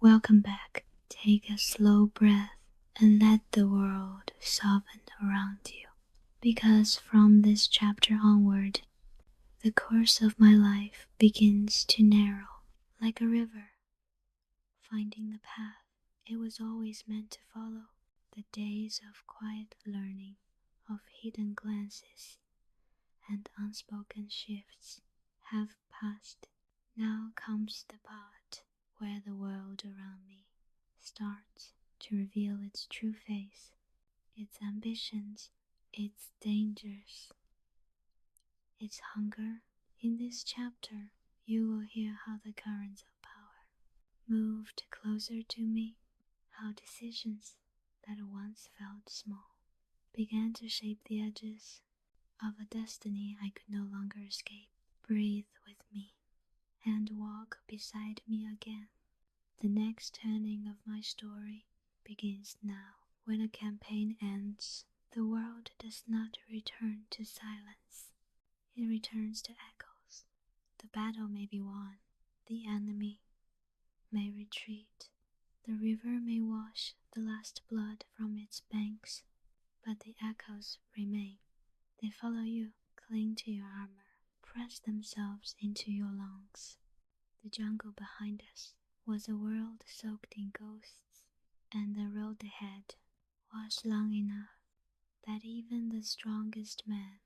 Welcome back. Take a slow breath and let the world soften around you. Because from this chapter onward, the course of my life begins to narrow like a river, finding the path it was always meant to follow. The days of quiet learning, of hidden glances, and unspoken shifts have passed. Now comes the part where the world around me starts to reveal its true face, its ambitions, its dangers, its hunger. In this chapter, you will hear how the currents of power moved closer to me, how decisions that once felt small began to shape the edges of a destiny I could no longer escape. Breathe with me and walk beside me again. The next turning of my story begins now. When a campaign ends, the world does not return to silence. It returns to echoes. The battle may be won. The enemy may retreat. The river may wash the last blood from its banks. But the echoes remain. They follow you, cling to your armor, press themselves into your lungs. The jungle behind us was a world soaked in ghosts, and the road ahead was long enough that even the strongest men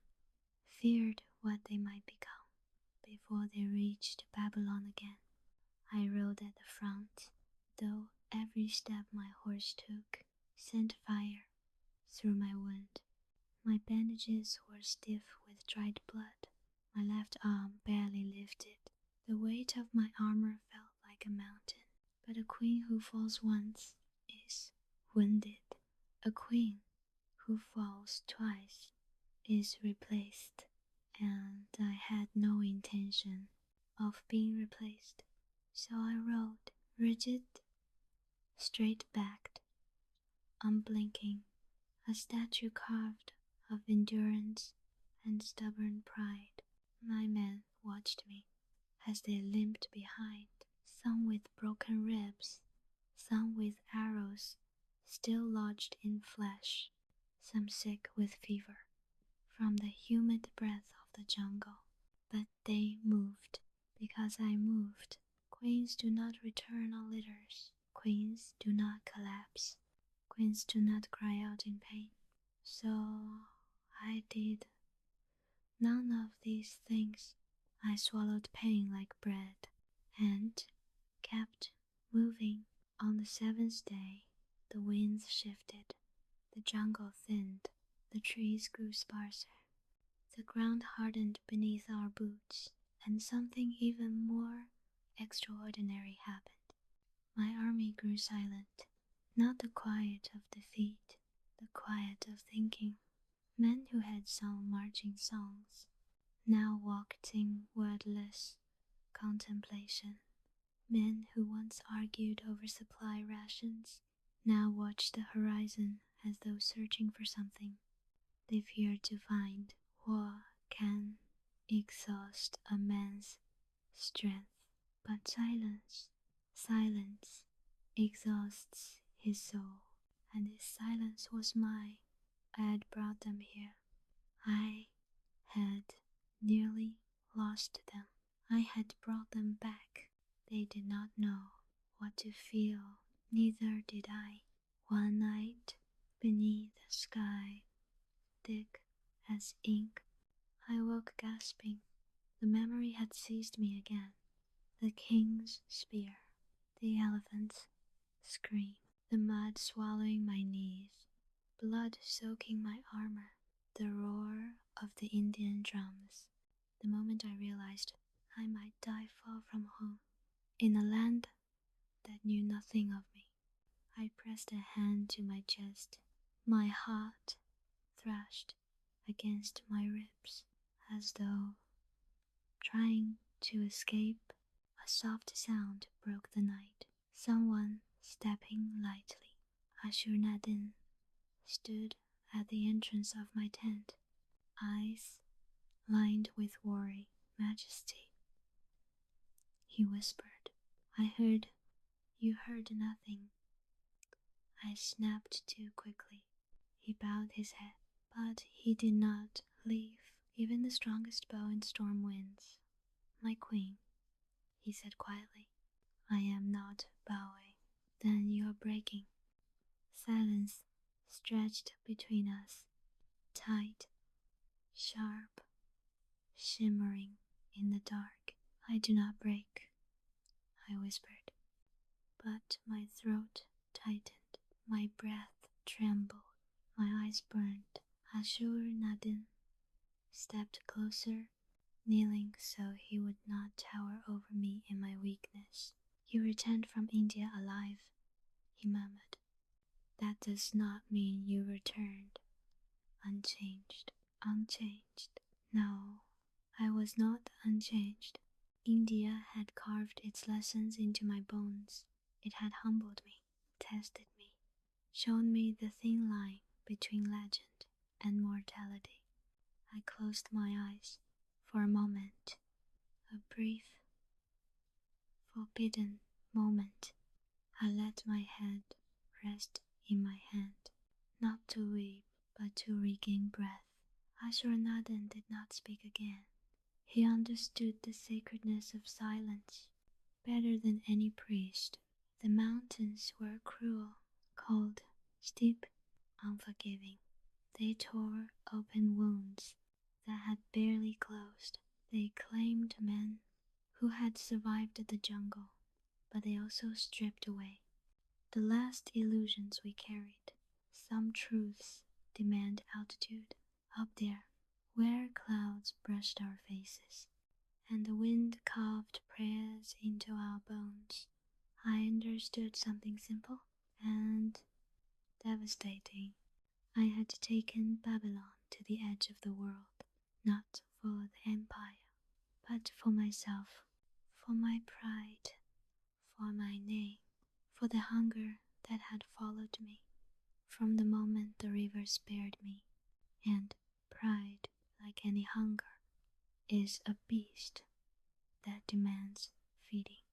feared what they might become before they reached Babylon again. I rode at the front, though every step my horse took sent fire through my wound. My bandages were stiff with dried blood. My left arm barely lifted. The weight of my armor felt like a mountain. But a queen who falls once is wounded. A queen who falls twice is replaced. And I had no intention of being replaced. So I rode, rigid, straight-backed, unblinking, a statue carved of endurance and stubborn pride. My men watched me as they limped behind, some with broken ribs, some with arrows still lodged in flesh, some sick with fever from the humid breath of the jungle. But they moved because I moved. Queens do not return on litters. Queens do not collapse. Queens do not cry out in pain. So I did none of these things. I swallowed pain like bread and kept moving. On the seventh day, the winds shifted, the jungle thinned, the trees grew sparser, the ground hardened beneath our boots, and something even more extraordinary happened. My army grew silent, not the quiet of defeat, the quiet of thinking. Men who had sung marching songs now walked in wordless contemplation. Men who once argued over supply rations now watched the horizon as though searching for something they feared to find. War can exhaust a man's strength, but silence exhausts his soul, and his silence was mine. I had brought them here. I had nearly lost them. I had brought them back. They did not know what to feel, neither did I. One night, beneath a sky thick as ink, I woke gasping. The memory had seized me again. The king's spear, the elephant's scream, the mud swallowing my knees, blood soaking my armor, the roar of the Indian drums. The moment I realized I might die far from home, in a land that knew nothing of me, I pressed a hand to my chest. My heart thrashed against my ribs as though trying to escape. A soft sound broke the night. Someone stepping lightly. Ashur-nadin stood at the entrance of my tent, eyes lined with worry, majesty. He whispered, "I heard You heard nothing. I snapped too quickly. He bowed his head, but he did not leave even the strongest bow in storm winds. My queen, he said quietly, I am not bowing. Then you are breaking. Silence stretched between us, tight, sharp, shimmering in the dark. I do not break, I whispered, but my throat tightened, my breath trembled, my eyes burned. Ashur-nadin stepped closer, kneeling so he would not tower over me in my weakness. You returned from India alive, he murmured. That does not mean you returned unchanged. Unchanged. No, I was not unchanged. India had carved its lessons into my bones. It had humbled me, tested me, shown me the thin line between legend and mortality. I closed my eyes for a moment, a brief, forbidden moment. I let my head rest in my hand, not to weep, but to regain breath. Ashur-nadin did not speak again. He understood the sacredness of silence better than any priest. The mountains were cruel, cold, steep, unforgiving. They tore open wounds that had barely closed. They claimed men who had survived the jungle, but they also stripped away the last illusions we carried. Some truths demand altitude. Up there, where clouds brushed our faces, and the wind carved prayers into our bones, I understood something simple and devastating. I had taken Babylon to the edge of the world, not for the empire, but for myself, for my pride, for my name, for the hunger that had followed me from the moment the river spared me. And pride, like any hunger, is a beast that demands feeding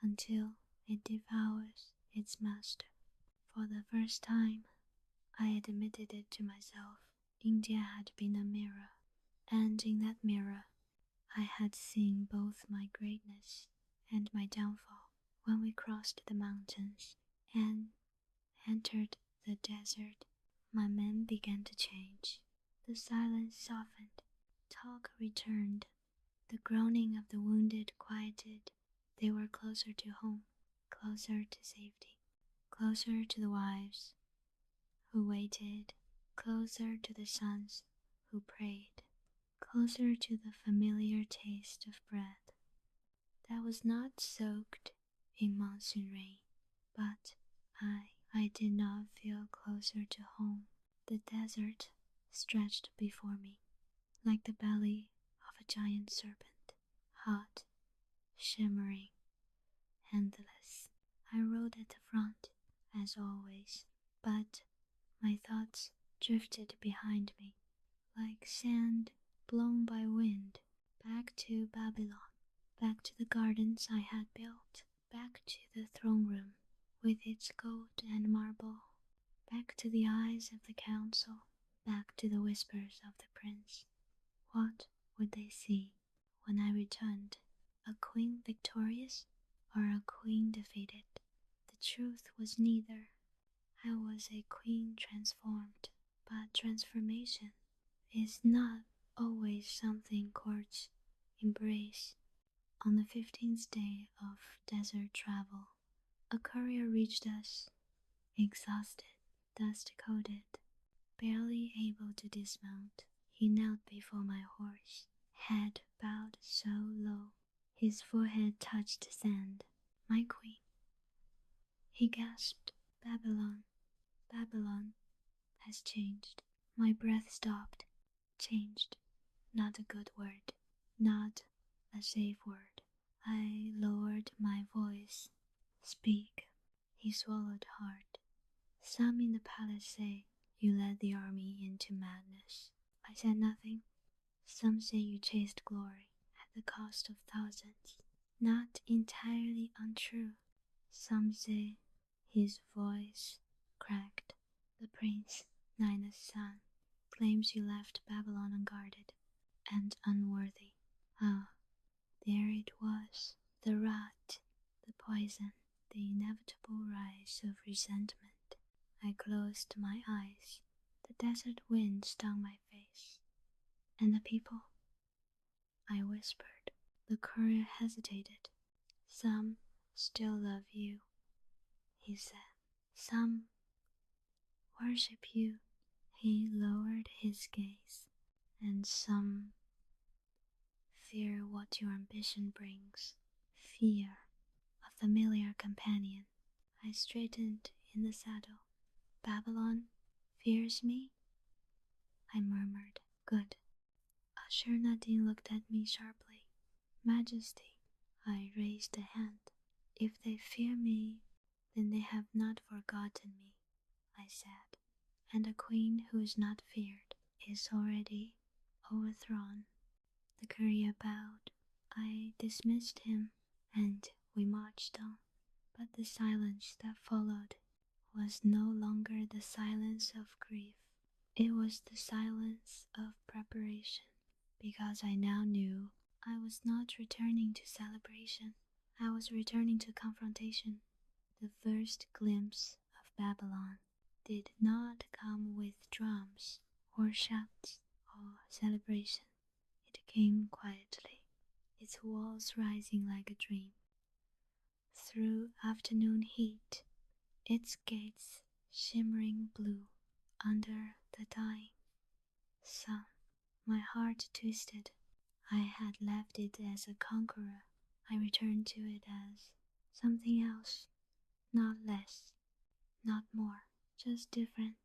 until it devours its master. For the first time, I admitted it to myself. India had been a mirror, and in that mirror, I had seen both my greatness and my downfall. When we crossed the mountains and entered the desert, my men began to change. The silence softened. Talk returned. The groaning of the wounded quieted. They were closer to home, closer to safety, closer to the wives who waited, closer to the sons who prayed, closer to the familiar taste of bread that was not soaked in monsoon rain. But I did not feel closer to home. The desert stretched before me, like the belly of a giant serpent, hot, shimmering, endless. I rode at the front, as always, but my thoughts drifted behind me, like sand blown by wind, back to Babylon, back to the gardens I had built, back to the throne room with its gold and marble, back to the eyes of the council, back to the whispers of the prince. What would they see when I returned? A queen victorious or a queen defeated? The truth was neither. I was a queen transformed, but transformation is not always something courts embrace. On the 15th day of desert travel, a courier reached us, exhausted, dust-coated, barely able to dismount. He knelt before my horse, head bowed so low, his forehead touched sand. My queen, he gasped, Babylon, Babylon has changed. My breath stopped. Changed. Not a good word. Not a safe word. I lowered my voice. Speak. He swallowed hard. Some in the palace say you led the army into madness. I said nothing. Some say you chased glory at the cost of thousands. Not entirely untrue. Some say his voice cracked. The prince, Nina's son, claims you left Babylon unguarded and unworthy. Ah, there it was, the rot, the poison, the inevitable rise of resentment. I closed my eyes. The desert wind stung my face. And the people? I whispered. The courier hesitated. Some still love you, he said. Some worship you. He lowered his gaze. And some fear what your ambition brings. Fear, a familiar companion. I straightened in the saddle. Babylon fears me? I murmured. Good. Ashur-nadin looked at me sharply. Majesty, I raised a hand. If they fear me, then they have not forgotten me, I said. And a queen who is not feared is already overthrown. The courier bowed. I dismissed him, and we marched on. But the silence that followed was no longer the silence of grief. It was the silence of preparation, because I now knew I was not returning to celebration. I was returning to confrontation. The first glimpse of Babylon did not come with drums or shouts or celebration. It came quietly, its walls rising like a dream. Through afternoon heat, its gates shimmering blue under the dying sun. My heart twisted. I had left it as a conqueror. I returned to it as something else, not less, not more, just different.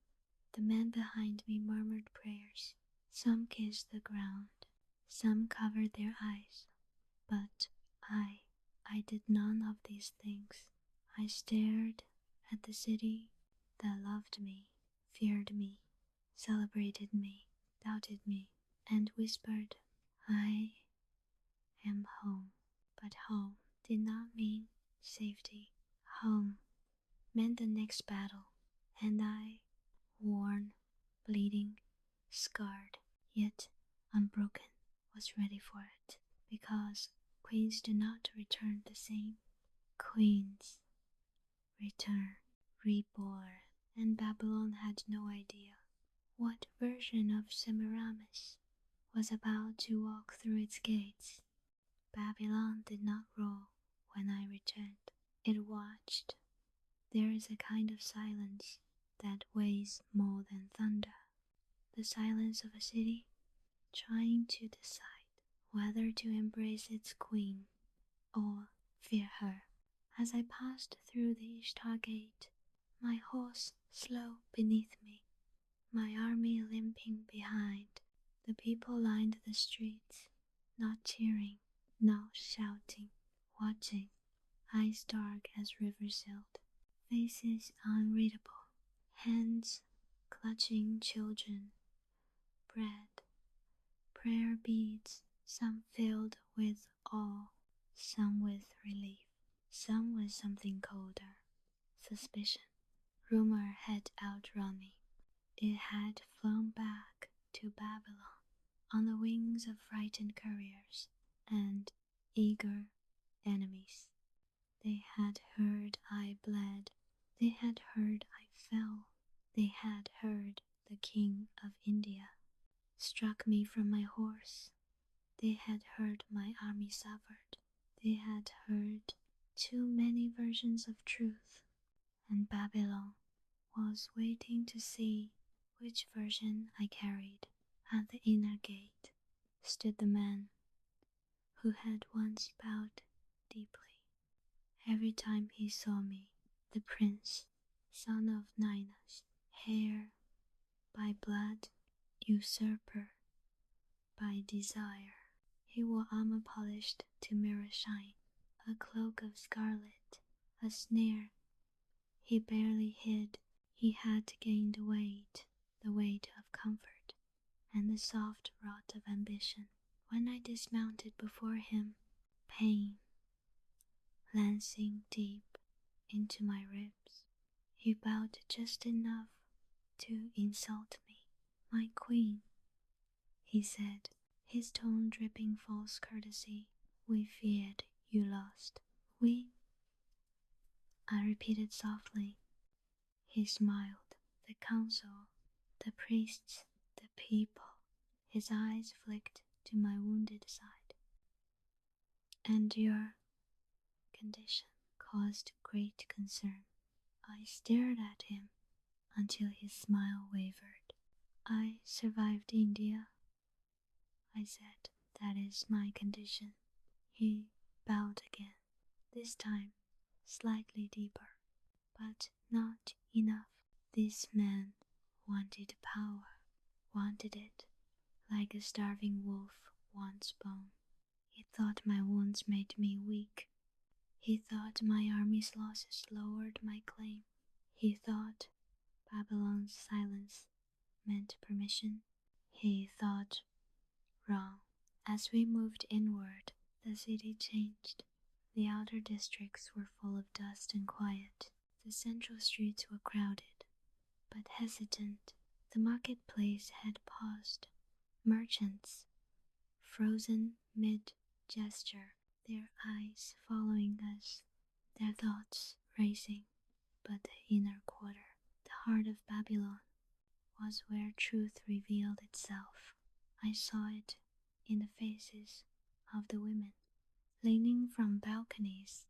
The men behind me murmured prayers. Some kissed the ground, some covered their eyes. But I did none of these things. I stared at the city that loved me, feared me, celebrated me, doubted me, and whispered, I am home. But home did not mean safety. Home meant the next battle, and I, worn, bleeding, scarred, yet unbroken, was ready for it, because queens do not return the same. Queens return, reborn, and Babylon had no idea what version of Semiramis was about to walk through its gates. Babylon did not roar when I returned. It watched. There is a kind of silence that weighs more than thunder. The silence of a city trying to decide whether to embrace its queen or fear her. As I passed through the Ishtar gate, my horse slow beneath me, my army limping behind. The people lined the streets, not cheering, not shouting, watching, eyes dark as river silt, faces unreadable, hands clutching children, bread, prayer beads, some filled with awe, some with relief, some with something colder, suspicion. Rumor had outrun me. It had flown back to Babylon on the wings of frightened couriers and eager enemies. They had heard I bled. They had heard I fell. They had heard the King of India struck me from my horse. They had heard my army suffered. They had heard too many versions of truth, and Babylon was waiting to see which version I carried. At the inner gate stood the man who had once bowed deeply. Every time he saw me, the prince, son of Nina's, heir by blood, usurper by desire. He wore armor polished to mirror shine, a cloak of scarlet, a snare he barely hid. He had gained weight, the weight of comfort, and the soft rot of ambition. When I dismounted before him, pain, lancing deep, into my ribs. He bowed just enough to insult me. "My queen," he said, his tone dripping false courtesy. "We feared you lost." "We?" I repeated softly. He smiled. "The council, the priests, the people." His eyes flicked to my wounded side. "And your condition caused great concern." I stared at him until his smile wavered. "I survived India," I said. "That is my condition." He bowed again, this time slightly deeper, but not enough. This man wanted power, wanted it like a starving wolf wants bone. He thought my wounds made me weak. He thought my army's losses lowered my claim. He thought Babylon's silence meant permission. He thought wrong. As we moved inward, the city changed. The outer districts were full of dust and quiet. The central streets were crowded, but hesitant. The marketplace had paused. Merchants, frozen mid-gesture, their eyes following us, their thoughts racing. But the inner quarter, the heart of Babylon, was where truth revealed itself. I saw it in the faces of the women, leaning from balconies,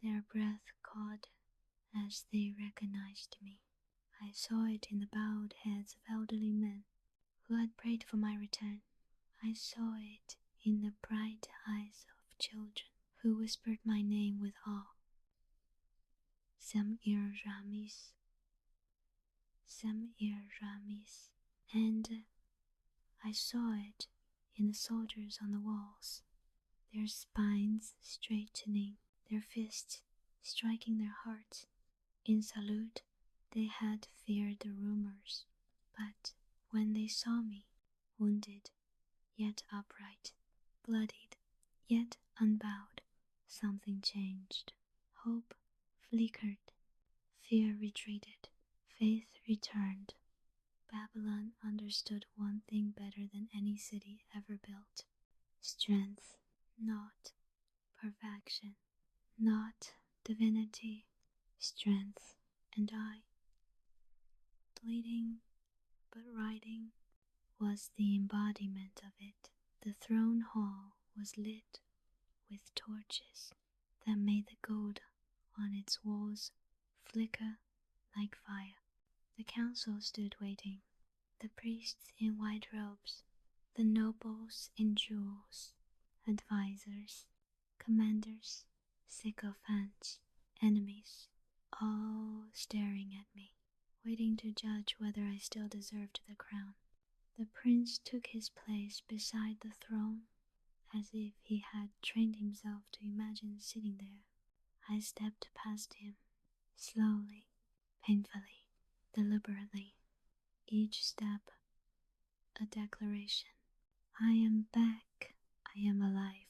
their breath caught as they recognized me. I saw it in the bowed heads of elderly men who had prayed for my return. I saw it in the bright eyes of children who whispered my name with awe. Semiramis, Semiramis. And I saw it in the soldiers on the walls, their spines straightening, their fists striking their hearts. In salute, they had feared the rumors, but when they saw me, wounded, yet upright, bloodied, yet unbowed, something changed. Hope flickered, fear retreated, faith returned. Babylon understood one thing better than any city ever built: strength, not perfection, not divinity, strength. And I, bleeding but riding, was the embodiment of it. The throne hall was lit with torches that made the gold on its walls flicker like fire. The council stood waiting, the priests in white robes, the nobles in jewels, advisors, commanders, sycophants, enemies, all staring at me, waiting to judge whether I still deserved the crown. The prince took his place beside the throne, as if he had trained himself to imagine sitting there. I stepped past him, slowly, painfully, deliberately, each step a declaration. I am back. I am alive.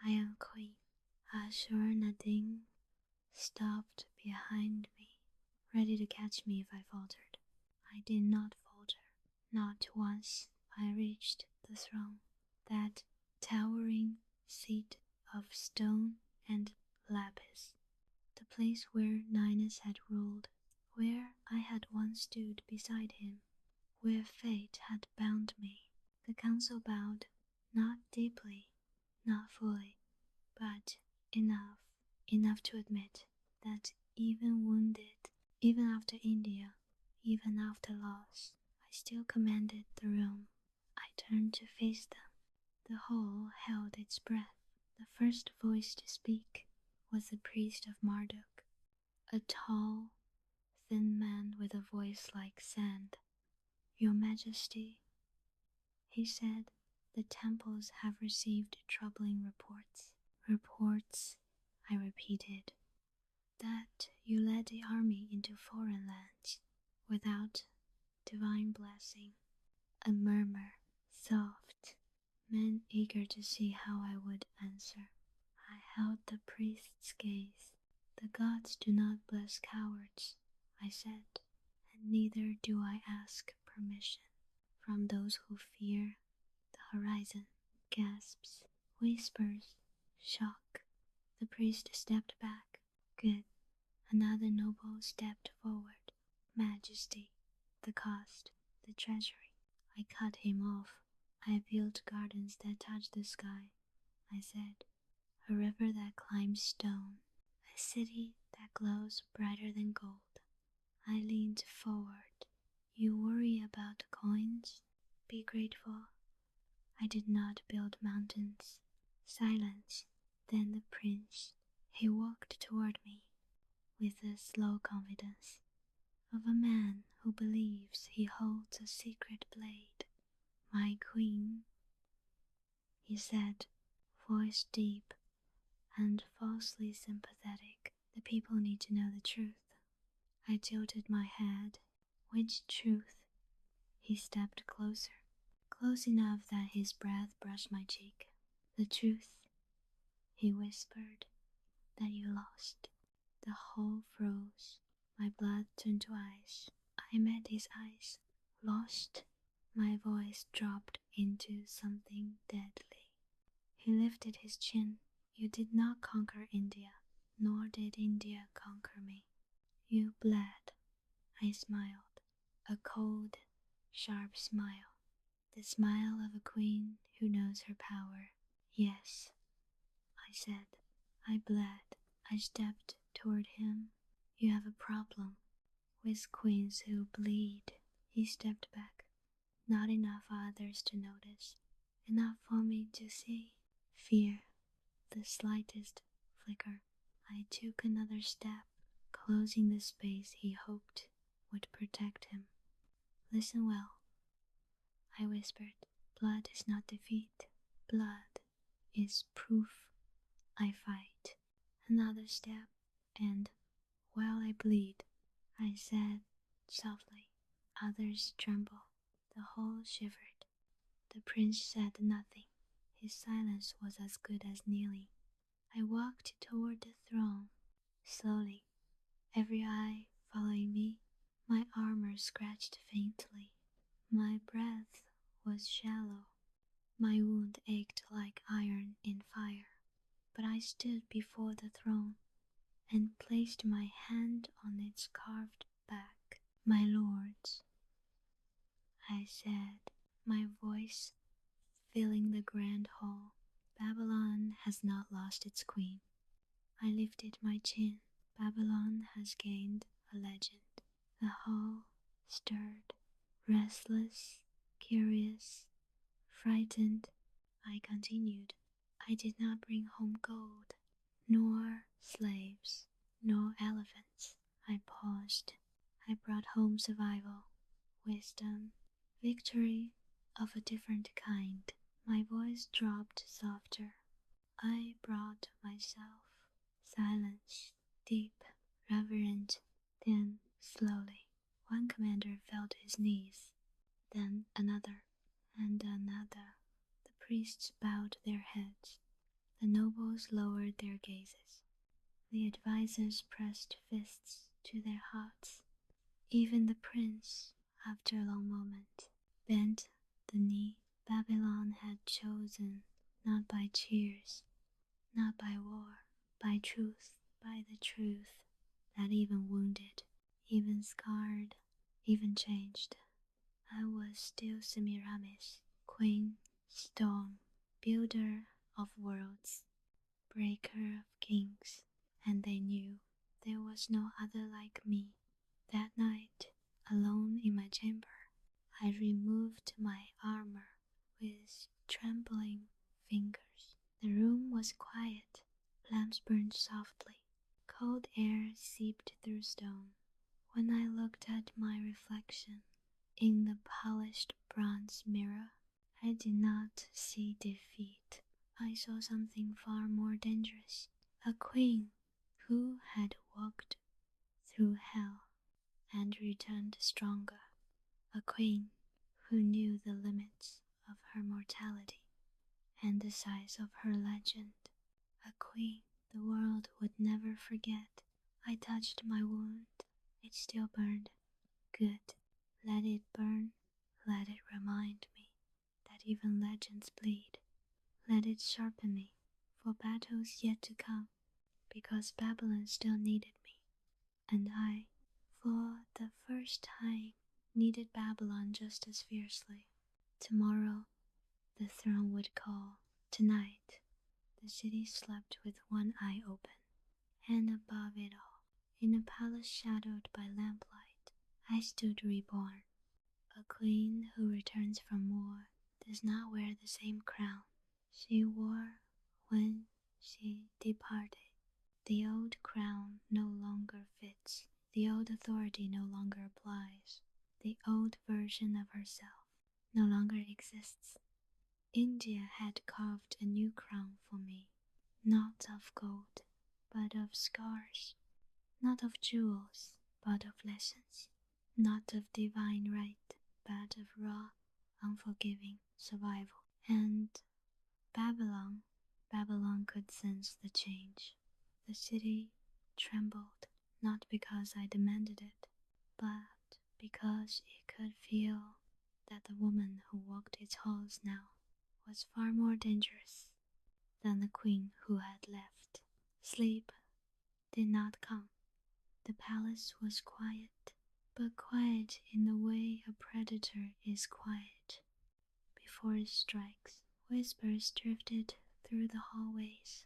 I am queen. Ashur-nadin stopped behind me, ready to catch me if I faltered. I did not falter. Not once. I reached the throne, that towering seat of stone and lapis, the place where Ninus had ruled, where I had once stood beside him, where fate had bound me. The council bowed, not deeply, not fully, but enough to admit that even wounded, even after India, even after loss, I still commanded the room. I turned to face them. The hall held its breath. The first voice to speak was the priest of Marduk, a tall, thin man with a voice like sand. "Your Majesty," he said, "the temples have received troubling reports." "Reports," I repeated, "that you led the army into foreign lands without divine blessing." A murmur, soft, men eager to see how I would answer. I held the priest's gaze. The gods do not bless cowards, I said, and neither do I ask permission from those who fear the horizon. Gasps, whispers, shock. The priest stepped back. Good. Another noble stepped forward. Majesty, the cost, the treasury. I cut him off. I built gardens that touch the sky, I said. A river that climbs stone. A city that glows brighter than gold. I leaned forward. You worry about coins? Be grateful. I did not build mountains. Silence. Then the prince. He walked toward me with the slow confidence of a man who believes he holds a secret blade. My queen, he said, voice deep and falsely sympathetic. The people need to know the truth. I tilted my head. Which truth? He stepped closer, close enough that his breath brushed my cheek. The truth, he whispered, that you lost. The hall froze. My blood turned to ice. I met his eyes. Lost? My voice dropped into something deadly. He lifted his chin. You did not conquer India, nor did India conquer me. You bled. I smiled. A cold, sharp smile. The smile of a queen who knows her power. Yes, I said. I bled. I stepped toward him. You have a problem with queens who bleed. He stepped back. Not enough for others to notice. Enough for me to see. Fear. The slightest flicker. I took another step, closing the space he hoped would protect him. Listen well, I whispered. Blood is not defeat. Blood is proof I fight. Another step, and while I bleed, I said softly. Others tremble. The hall shivered. The prince said nothing. His silence was as good as kneeling. I walked toward the throne, slowly, every eye following me. My armor scratched faintly. My breath was shallow. My wound ached like iron in fire. But I stood before the throne and placed my hand on its carved back. My lords, I said, my voice filling the grand hall. Babylon has not lost its queen. I lifted my chin. Babylon has gained a legend. The hall stirred, restless, curious, frightened. I continued. I did not bring home gold, nor slaves, nor elephants. I paused. I brought home survival, wisdom, victory of a different kind. My voice dropped softer. I brought myself. Silence, deep, reverent, then slowly. One commander fell to his knees, then another, and another. The priests bowed their heads. The nobles lowered their gazes. The advisors pressed fists to their hearts. Even the prince, after a long moment, bent the knee. Babylon had chosen, not by cheers, not by war, by truth, by the truth that even wounded, even scarred, even changed. I was still Semiramis, queen, storm, builder of worlds, breaker of kings, and they knew there was no other like me. That night, alone in my chamber, I removed my armor with trembling fingers. The room was quiet. Lamps burned softly. Cold air seeped through stone. When I looked at my reflection in the polished bronze mirror, I did not see defeat. I saw something far more dangerous. A queen who had walked through hell and returned stronger. A queen who knew the limits of her mortality and the size of her legend. A queen the world would never forget. I touched my wound. It still burned. Good. Let it burn. Let it remind me that even legends bleed. Let it sharpen me for battles yet to come, because Babylon still needed me, and I, for the first time, needed Babylon just as fiercely. Tomorrow, the throne would call. Tonight, the city slept with one eye open, and above it all, in a palace shadowed by lamplight, I stood reborn. A queen who returns from war does not wear the same crown she wore when she departed. The old crown no longer fits. The old authority no longer applies. The old version of herself no longer exists. India had carved a new crown for me, not of gold, but of scars, not of jewels, but of lessons, not of divine right, but of raw, unforgiving survival. And Babylon, Babylon could sense the change. The city trembled, not because I demanded it, but because it could feel that the woman who walked its halls now was far more dangerous than the queen who had left. Sleep did not come. The palace was quiet, but quiet in the way a predator is quiet before it strikes. Whispers drifted through the hallways,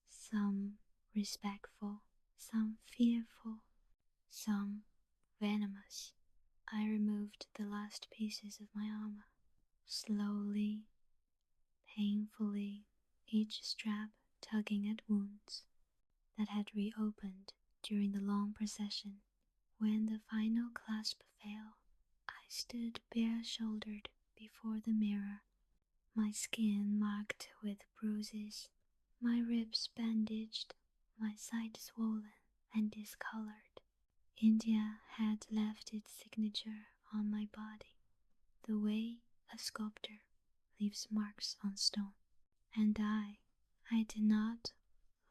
some respectful, some fearful, some venomous. I removed the last pieces of my armor, slowly, painfully, each strap tugging at wounds that had reopened during the long procession. When the final clasp failed, I stood bare-shouldered before the mirror, my skin marked with bruises, my ribs bandaged, my side swollen and discolored. India had left its signature on my body, the way a sculptor leaves marks on stone. And I did not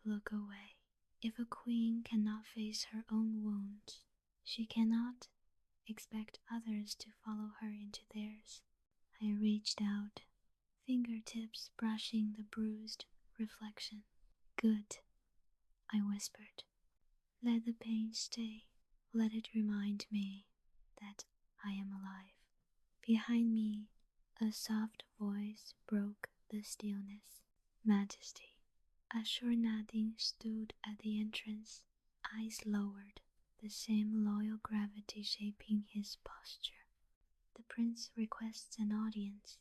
look away. If a queen cannot face her own wounds, she cannot expect others to follow her into theirs. I reached out, fingertips brushing the bruised reflection. Good, I whispered. Let the pain stay. Let it remind me that I am alive. Behind me, a soft voice broke the stillness. Majesty. Ashur-nadin stood at the entrance, eyes lowered, the same loyal gravity shaping his posture. The prince requests an audience.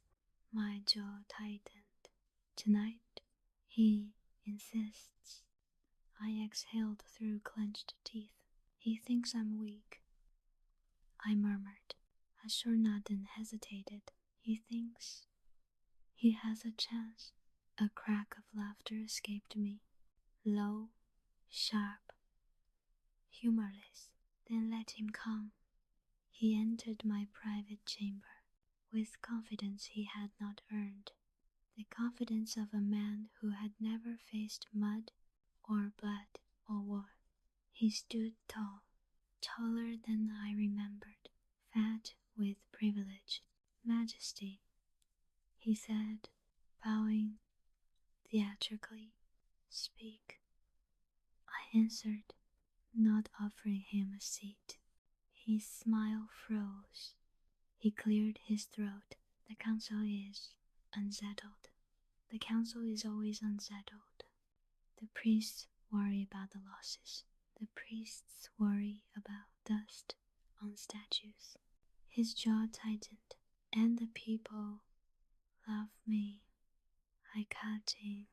My jaw tightened. Tonight, he insists. I exhaled through clenched teeth. He thinks I'm weak, I murmured. Ashur-nadin hesitated. He thinks he has a chance. A crack of laughter escaped me. Low, sharp, humorless. Then let him come. He entered my private chamber with confidence he had not earned, the confidence of a man who had never faced mud or blood or war. He stood tall, taller than I remembered, fat with privilege. Majesty, he said, bowing theatrically. Speak. I answered, not offering him a seat. His smile froze. He cleared his throat. The council is unsettled. The council is always unsettled. The priests worry about the losses. The priests worry about dust on statues. His jaw tightened, and the people love me. I cut in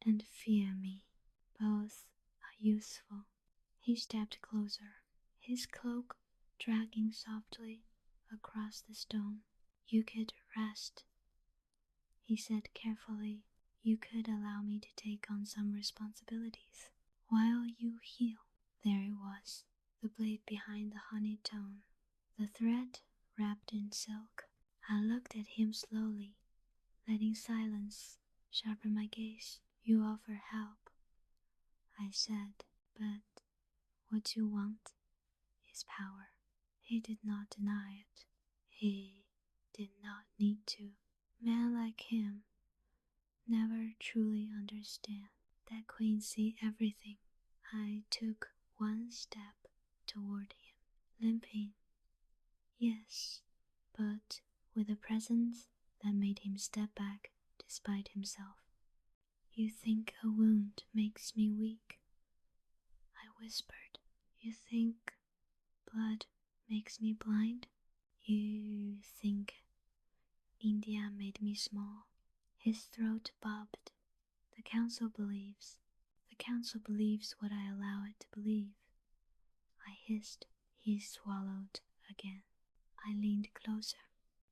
and fear me. Both are useful. He stepped closer, his cloak dragging softly across the stone. You could rest, he said carefully. You could allow me to take on some responsibilities while you heal. There it was, the blade behind the honeyed tone, the thread wrapped in silk. I looked at him slowly, letting silence sharpen my gaze. You offer help, I said, but What you want is power. He did not deny it. He did not need to. Men like him never truly understand that queens see everything. I took one step toward him, limping, yes, but with a presence that made him step back despite himself. You think a wound makes me weak? I whispered. You think blood makes me blind? You think India made me small? His throat bobbed. The council believes. The council believes what I allow it to believe. I hissed. He swallowed again. I leaned closer.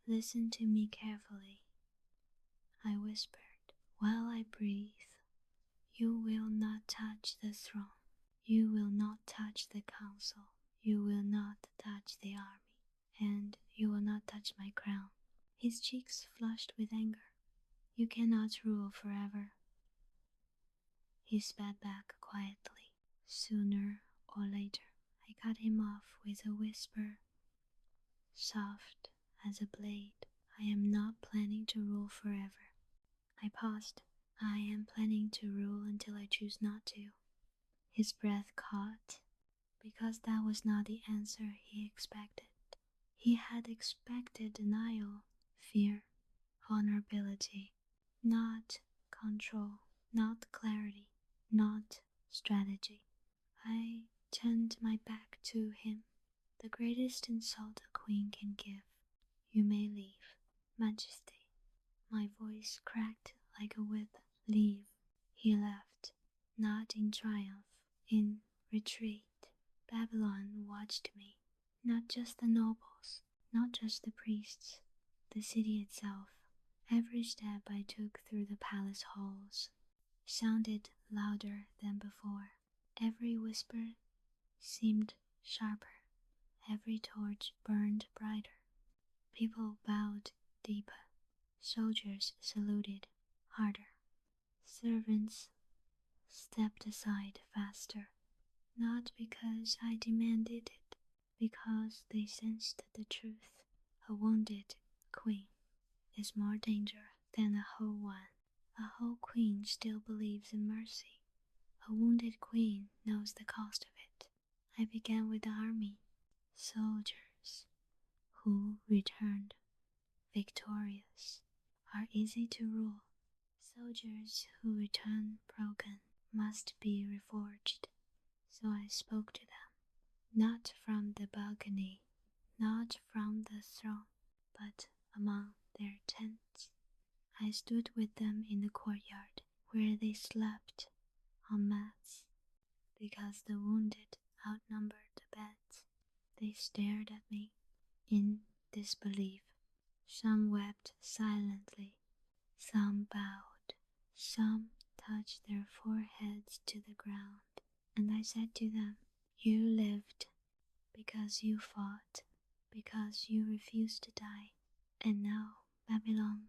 Listen to me carefully. I whispered. While I breathe, you will not touch the throne. You will not touch the council. You will not touch the army. And you will not touch my crown. His cheeks flushed with anger. You cannot rule forever. He spat back quietly. Sooner or later, I cut him off with a whisper, soft as a blade. I am not planning to rule forever. I paused. I am planning to rule until I choose not to. His breath caught, because that was not the answer he expected. He had expected denial, fear, vulnerability, not control, not clarity, not strategy. I turned my back to him. The greatest insult a queen can give. You may leave, Majesty. My voice cracked like a whip. Leave. He left, not in triumph, in retreat. Babylon watched me. Not just the nobles, not just the priests, the city itself. Every step I took through the palace halls sounded louder than before. Every whisper seemed sharper. Every torch burned brighter. People bowed deeper. Soldiers saluted harder. Servants stepped aside faster. Not because I demanded it, because they sensed the truth. A wounded queen is more dangerous than a whole one. A whole queen still believes in mercy. A wounded queen knows the cost of it. I began with the army, soldiers who returned victorious are easy to rule. Soldiers who return broken must be reforged. So I spoke to them, not from the balcony, not from the throne, but among their tents. I stood with them in the courtyard where they slept on mats, because the wounded outnumbered the beds. They stared at me in disbelief. Some wept silently, some bowed, some touched their foreheads to the ground. And I said to them, you lived because you fought, because you refused to die. And now Babylon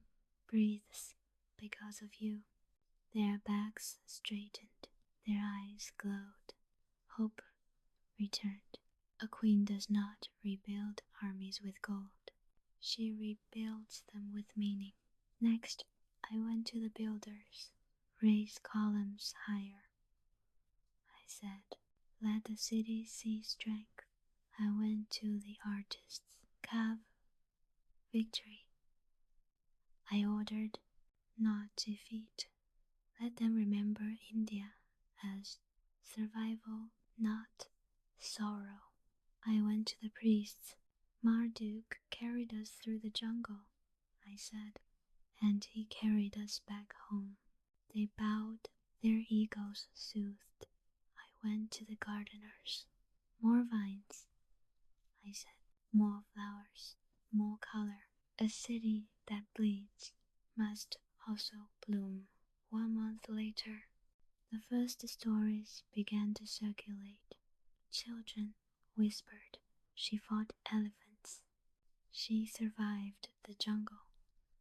breathes because of you. Their backs straightened, their eyes glowed. Hope returned. A queen does not rebuild armies with gold. She rebuilds them with meaning. Next, I went to the builders. Raise columns higher, I said. Let the city see strength. I went to the artists. Carve victory. I ordered, not defeat. Let them remember India as survival, not sorrow. I went to the priests. Marduk carried us through the jungle, I said, and he carried us back home. They bowed, their egos soothed. I went to the gardeners. More vines, I said, more flowers, more color. A city that bleeds must also bloom. 1 month later, the first stories began to circulate. Children whispered she fought elephants. She survived the jungle.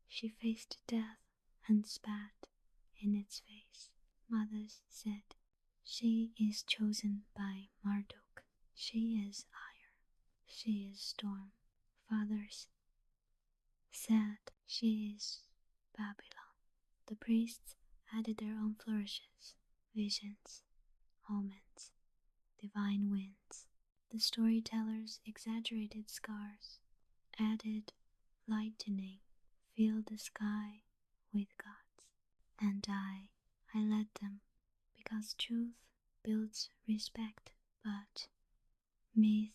She faced death and spat in its face. Mothers said, she is chosen by Marduk. She is ire, she is storm. Fathers said she is Babylon. The priests added their own flourishes, visions, omens, divine winds. The storytellers exaggerated scars, added lightning, filled the sky with gods. And I let them, because truth builds respect, but myth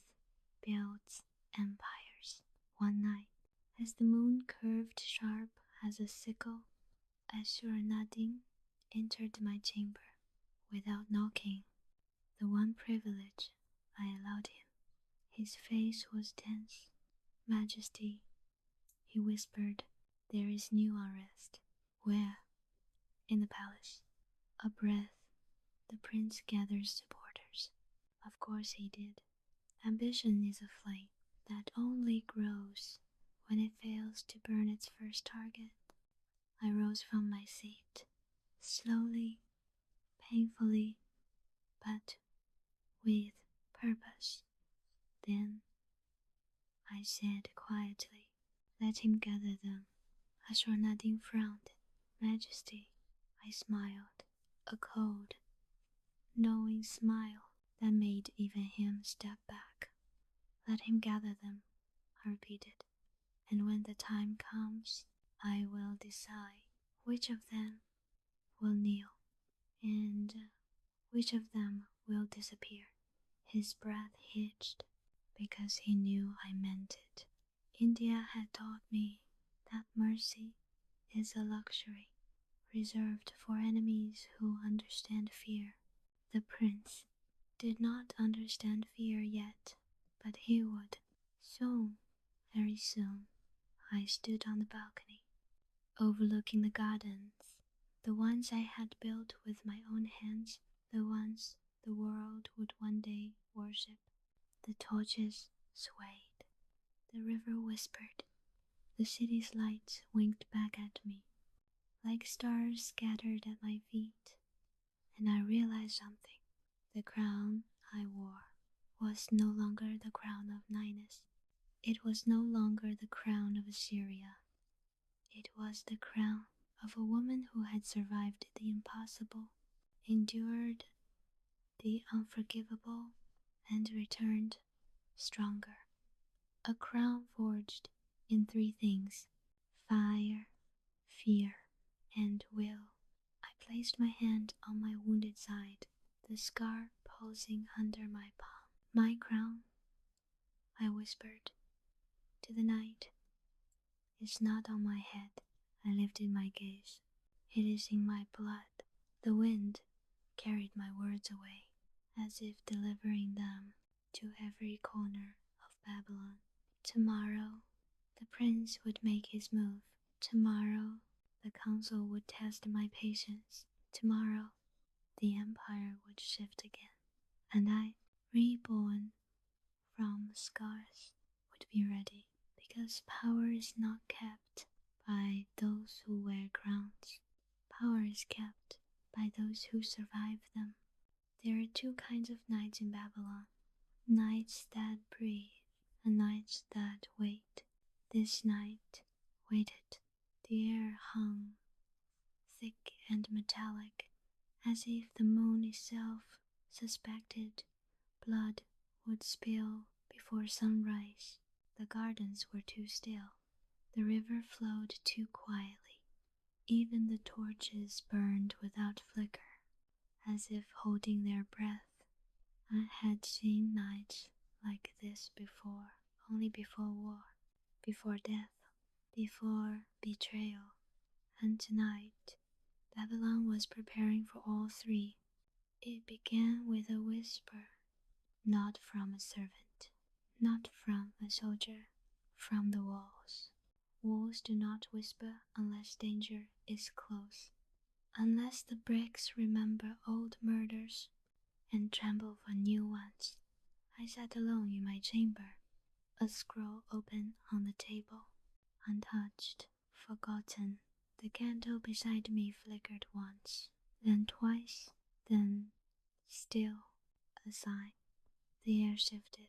builds empires. One night, as the moon curved sharp as a sickle, Ashur-nadin entered my chamber without knocking, the one privilege I allowed him. His face was tense. Majesty, he whispered, there is new unrest. Where? In the palace. A breath. The prince gathers supporters. Of course he did. Ambition is a flame that only grows when it fails to burn its first target. I rose from my seat, slowly, painfully, but with purpose. Then I said quietly, let him gather them. Ashur-nadin frowned. Majesty, I smiled, a cold, knowing smile that made even him step back. Let him gather them, I repeated, and when the time comes, I will decide which of them will kneel and which of them will disappear. His breath hitched because he knew I meant it. India had taught me that mercy is a luxury reserved for enemies who understand fear. The prince did not understand fear yet, but he would. Soon, very soon, I stood on the balcony, overlooking the gardens, the ones I had built with my own hands, the ones the world would one day worship. The torches swayed, the river whispered, the city's lights winked back at me, like stars scattered at my feet, and I realized something. The crown I wore was no longer the crown of Ninus. It was no longer the crown of Assyria. It was the crown of a woman who had survived the impossible, endured the unforgivable, and returned stronger. A crown forged in three things: fire, fear, and will. I placed my hand on my wounded side, the scar pulsing under my palm. My crown, I whispered to the night, is not on my head. I lifted my gaze. It is in my blood. The wind carried my words away, as if delivering them to every corner of Babylon. Tomorrow, the prince would make his move. Tomorrow, the council would test my patience. Tomorrow, the empire would shift again, and I, reborn from scars, would be ready, because power is not kept by those who wear crowns. Power is kept by those who survive them. There are two kinds of nights in Babylon: nights that breathe and nights that wait. This night waited. The air hung thick and metallic, as if the moon itself suspected blood would spill before sunrise. The gardens were too still. The river flowed too quietly. Even the torches burned without flicker, as if holding their breath. I had seen nights like this before, only before war, before death, before betrayal. And tonight, Babylon was preparing for all three. It began with a whisper, not from a servant, not from a soldier, from the walls. Walls do not whisper unless danger is close, unless the bricks remember old murders and tremble for new ones. I sat alone in my chamber, a scroll open on the table, untouched, forgotten. The candle beside me flickered once, then twice, then still a sign. The air shifted.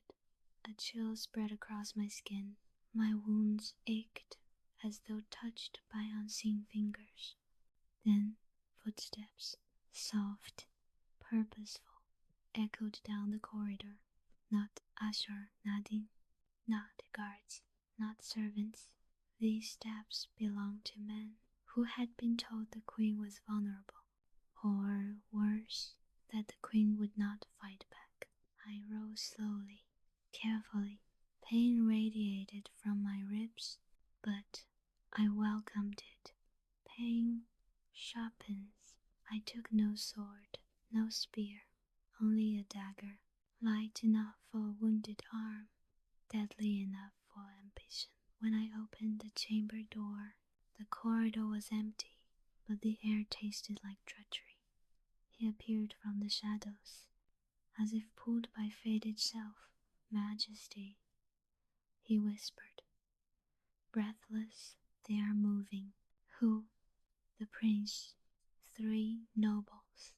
A chill spread across my skin. My wounds ached as though touched by unseen fingers. Then footsteps, soft, purposeful, echoed down the corridor. Not Ashur Nadine, not guards, not servants. These steps belonged to men who had been told the queen was vulnerable, or worse, that the queen would not fight back. I rose slowly, carefully. Pain radiated from my ribs, but I welcomed it. Pain sharpens. I took no sword, no spear, only a dagger, light enough for a wounded arm, deadly enough for ambition. When I opened the chamber door, the corridor was empty, but the air tasted like treachery. He appeared from the shadows, as if pulled by fate itself. Majesty, he whispered. Breathless, they are moving. Who? The prince, 3 nobles,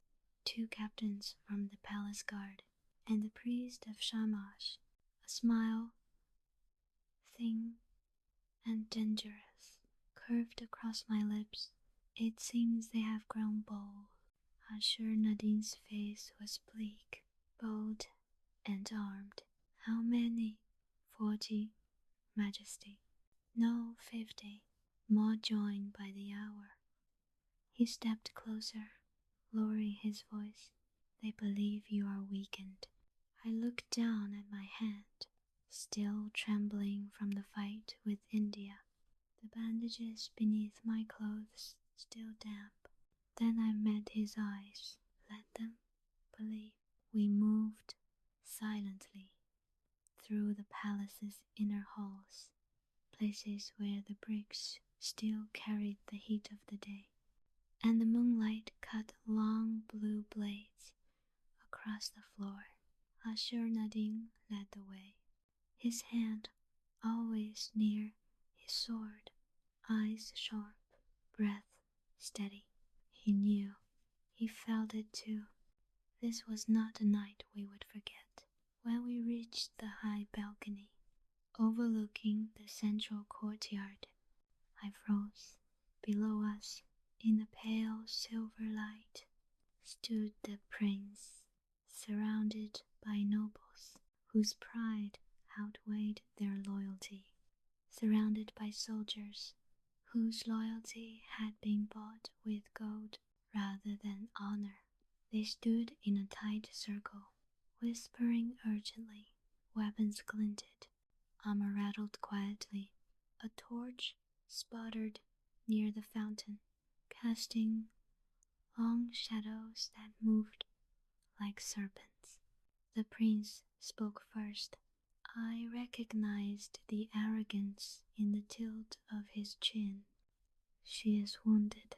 2 captains from the palace guard, and the priest of Shamash. A smile, thin and dangerous, curved across my lips. It seems they have grown bold. Ashur Nadine's face was bleak, bold, and armed. How many? 40, Majesty. No, 50. More joined by the hour. He stepped closer, lowering his voice. They believe you are weakened. I looked down at my hand, still trembling from the fight with India. The bandages beneath my clothes still damp. Then I met his eyes. Let them believe. We moved silently through the palace's inner halls, places where the bricks still carried the heat of the day, and the moonlight cut long blue blades across the floor. Ashur Nadine led the way, his hand always near his sword, eyes sharp, breath steady. He knew, he felt it too. This was not a night we would forget. When we reached the high balcony, overlooking the central courtyard, I froze. Below us, in the pale silver light, stood the prince, surrounded by nobles whose pride outweighed their loyalty, surrounded by soldiers whose loyalty had been bought with gold rather than honor. They stood in a tight circle, whispering urgently. Weapons glinted, armor rattled quietly. A torch sputtered near the fountain, casting long shadows that moved like serpents. The prince spoke first. I recognized the arrogance in the tilt of his chin. She is wounded,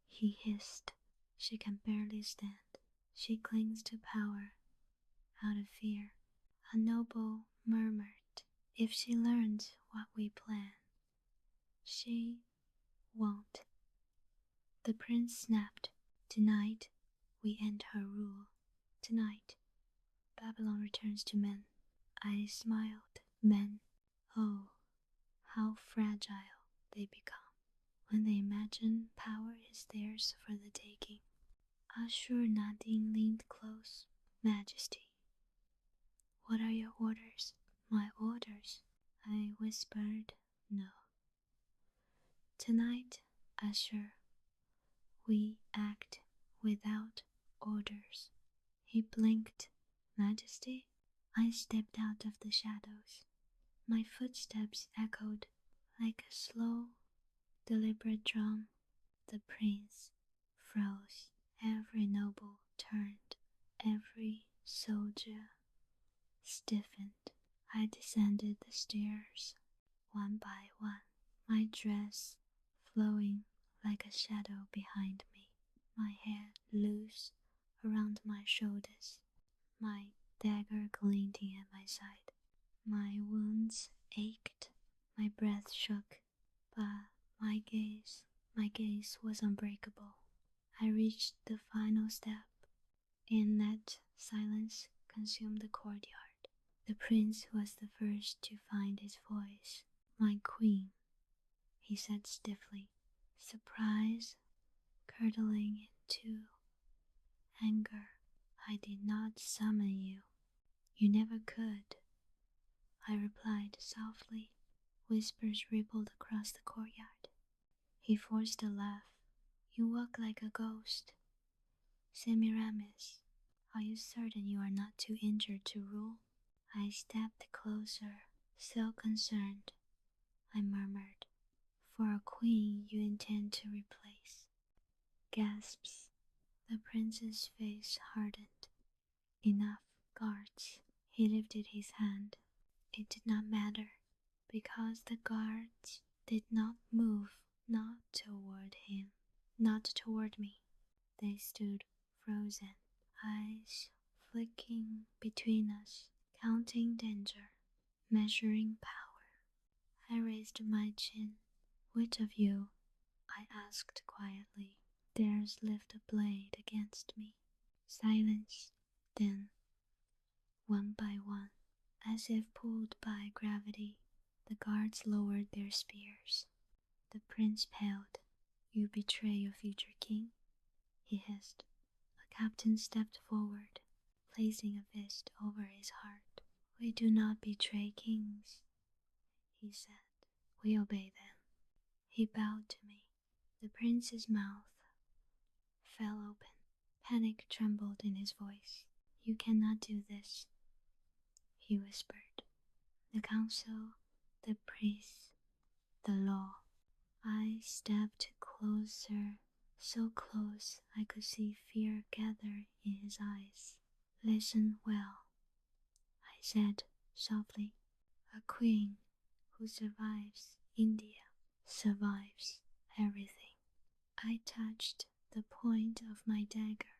he hissed. She can barely stand. She clings to power out of fear. A noble murmured, if she learns what we plan, she won't. The prince snapped, tonight we end her rule. Tonight, Babylon returns to men. I smiled. Men, oh, how fragile they become when they imagine power is theirs for the taking. Ashur Nadine leaned close. Majesty, what are your orders? My orders? I whispered, no. Tonight, Ashur, we act without orders. He blinked. Majesty? I stepped out of the shadows. My footsteps echoed like a slow, deliberate drum. The prince froze. Every noble turned. Every soldier stiffened. I descended the stairs, one by one, my dress flowing like a shadow behind me, my hair loose around my shoulders, my dagger glinting at my side. My wounds ached, my breath shook, but my gaze was unbreakable. I reached the final step. In that silence consumed the courtyard. The prince was the first to find his voice. "My queen," he said stiffly, surprise curdling into anger. "I did not summon you." "You never could," I replied softly. Whispers rippled across the courtyard. He forced a laugh. "You walk like a ghost. Semiramis, are you certain you are not too injured to rule?" I stepped closer, so concerned. I murmured, "For a queen you intend to replace." Gasps. The prince's face hardened. "Enough, guards." He lifted his hand. It did not matter, because the guards did not move, not toward him, not toward me. They stood frozen, eyes flicking between us, counting danger, measuring power. I raised my chin. "Which of you," I asked quietly, "dares lift a blade against me?" Silence. Then, one by one, as if pulled by gravity, the guards lowered their spears. The prince paled. "You betray your future king?" he hissed. A captain stepped forward, placing a fist over his heart. "We do not betray kings," he said. "We obey them." He bowed to me. The prince's mouth fell open. Panic trembled in his voice. "You cannot do this," he whispered. "The council, the priests, the law." I stepped closer, so close I could see fear gather in his eyes. "Listen well," I said softly. "A queen who survives India survives everything." I touched the point of my dagger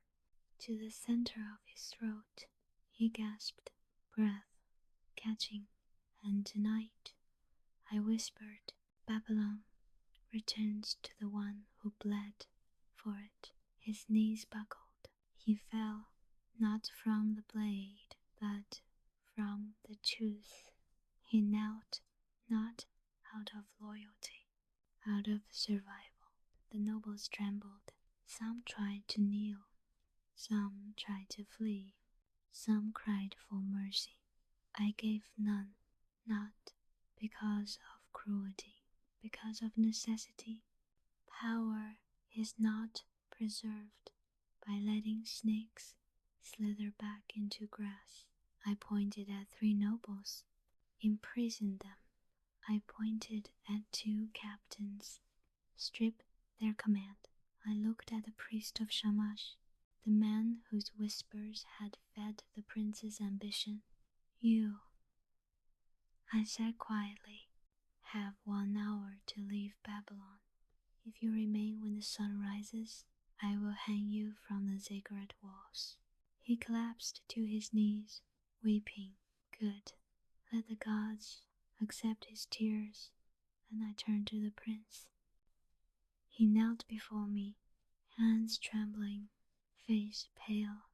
to the center of his throat. He gasped, breath catching. "And tonight," I whispered, "Babylon returns to the one who bled for it." His knees buckled. He fell, not from the blade, but from the truth. He knelt, not out of loyalty, out of survival. The nobles trembled. Some tried to kneel, some tried to flee, some cried for mercy. I gave none, not because of cruelty, because of necessity. Power is not preserved by letting snakes slither back into grass. I pointed at 3 nobles. "Imprison them." I pointed at 2 captains. "Strip their command." I looked at the priest of Shamash, the man whose whispers had fed the prince's ambition. "You," I said quietly, "have 1 hour to leave Babylon. If you remain when the sun rises, I will hang you from the ziggurat walls." He collapsed to his knees, weeping. "Good. Let the gods accept his tears." And I turned to the prince. He knelt before me, hands trembling, face pale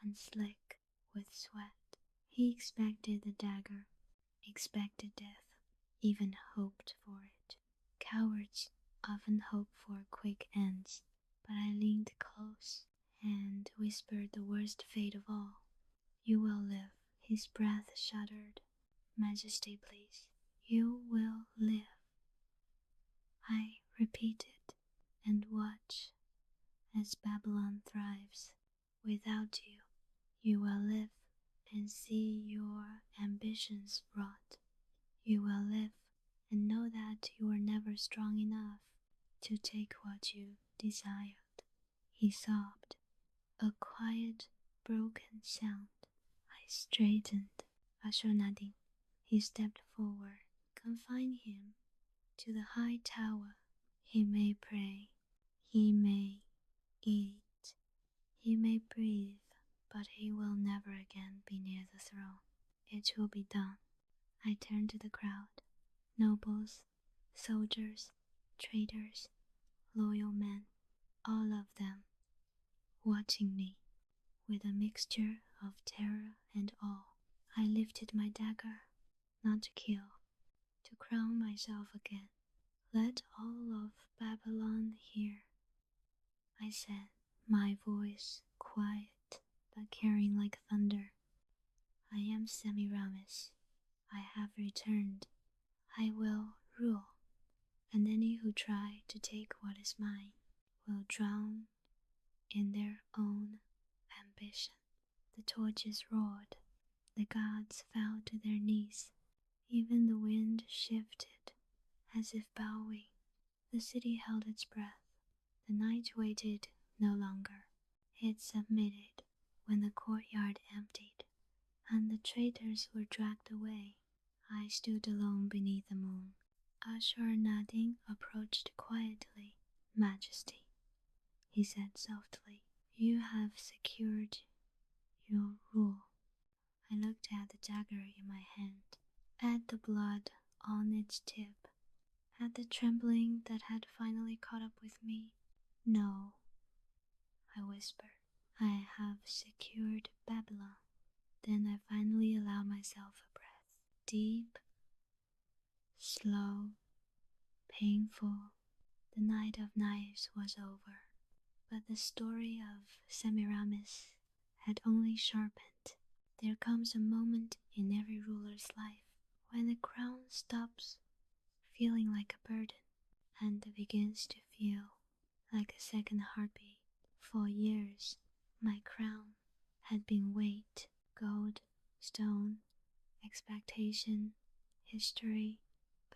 and slick with sweat. He expected the dagger, expected death, even hoped for it. Cowards often hope for quick ends, but I leaned close and whispered the worst fate of all. "You will live." His breath shuddered. "Majesty, please." "You will live," I repeated, "and watch as Babylon thrives. Without you, you will live and see your ambitions rot. You will live and know that you were never strong enough to take what you desired." He sobbed, a quiet, broken sound. I straightened. "Ashurnadin." He stepped forward. "Confine him to the high tower. He may pray, he may eat, he may breathe, but he will never again be near the throne. It will be done." I turned to the crowd. Nobles, soldiers, traitors, loyal men, all of them watching me with a mixture of terror and awe. I lifted my dagger, not to kill, to crown myself again. Let all of Babylon hear, I said, my voice quiet but carrying like thunder. I am Semiramis. I have returned. I will rule, and any who try to take what is mine will drown in their own ambition. The torches roared. The gods fell to their knees. Even the wind shifted, as if bowing. The city held its breath. The night waited no longer. It submitted when the courtyard emptied, and the traitors were dragged away. I stood alone beneath the moon. Ashur-nadin approached quietly. Majesty, he said softly, you have secured your rule. I looked at the dagger in my hand, at the blood on its tip, at the trembling that had finally caught up with me. No, I whispered, I have secured Babylon. Then I finally allowed myself a breath. Deep, slow, painful. The night of knives was over, but the story of Semiramis had only sharpened. There comes a moment in every ruler's life when the crown stops feeling like a burden and begins to feel like a second heartbeat. For years, my crown had been weight, gold, stone, expectation, history.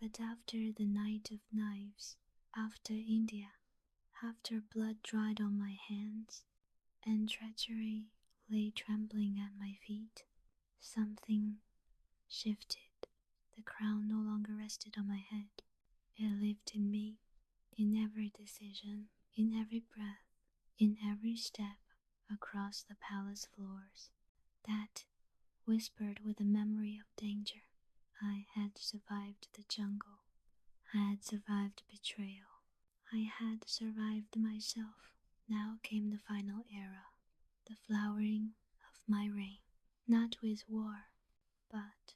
But after the night of knives, after India, after blood dried on my hands, and treachery lay trembling at my feet, something shifted. The crown no longer rested on my head. It lived in me, in every decision, in every breath, in every step across the palace floors. That whispered with the memory of danger. I had survived the jungle. I had survived betrayal. I had survived myself. Now came the final era, the flowering of my reign, not with war, but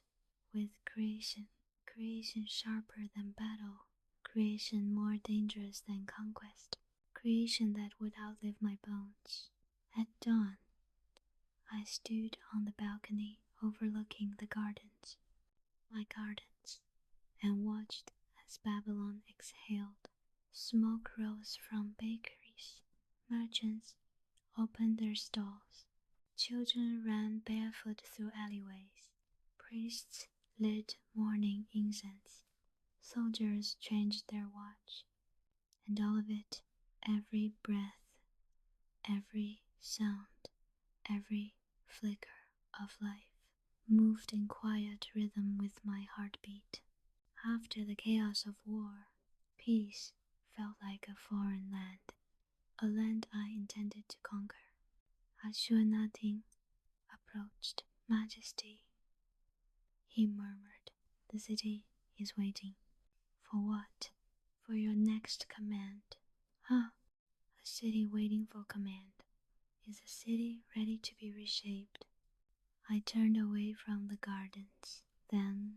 with creation. Creation sharper than battle, creation more dangerous than conquest, creation that would outlive my bones. At dawn, I stood on the balcony overlooking the gardens, my gardens, and watched as Babylon exhaled. Smoke rose from bakeries. Merchants opened their stalls. Children ran barefoot through alleyways. Priests lit morning incense. Soldiers changed their watch. And all of it, every breath, every sound, every flicker of life, moved in quiet rhythm with my heartbeat. After the chaos of war, peace felt like a foreign land, a land I intended to conquer. Ashur-nadin approached. Majesty, he murmured, the city is waiting. For what? For your next command. Ah, a city waiting for command is a city ready to be reshaped. I turned away from the gardens. Then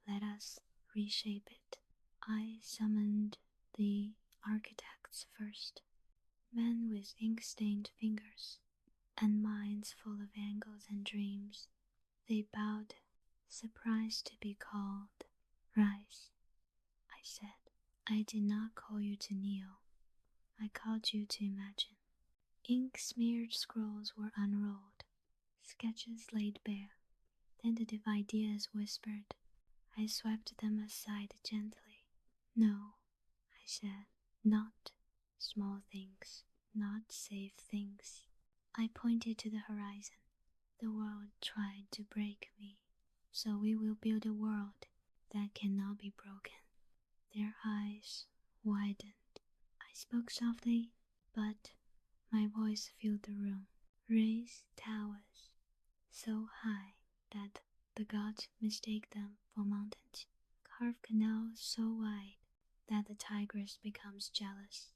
let us reshape it. I summoned the architects first, men with ink-stained fingers and minds full of angles and dreams. They bowed, surprised to be called. Rise, I said. I did not call you to kneel. I called you to imagine. Ink-smeared scrolls were unrolled, sketches laid bare. Tentative ideas whispered. I swept them aside gently. No, I said, not small things, not safe things. I pointed to the horizon. The world tried to break me, so we will build a world that cannot be broken. Their eyes widened. I spoke softly, but my voice filled the room. Raise towers so high that the gods mistake them for mountains. Carve canals so wide that the tigress becomes jealous.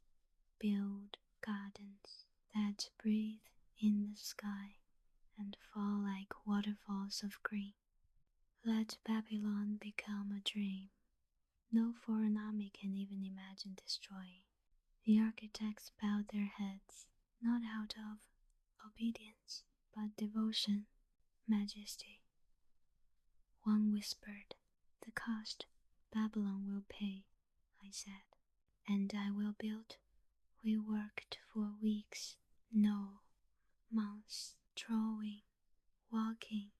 Build gardens that breathe in the sky and fall like waterfalls of green. Let Babylon become a dream. No foreign army can even imagine destroying. The architects bowed their heads, not out of obedience, but devotion, majesty. One whispered, "The cost Babylon will pay," I said, "and I will build." We worked for weeks, no, months, drawing, walking,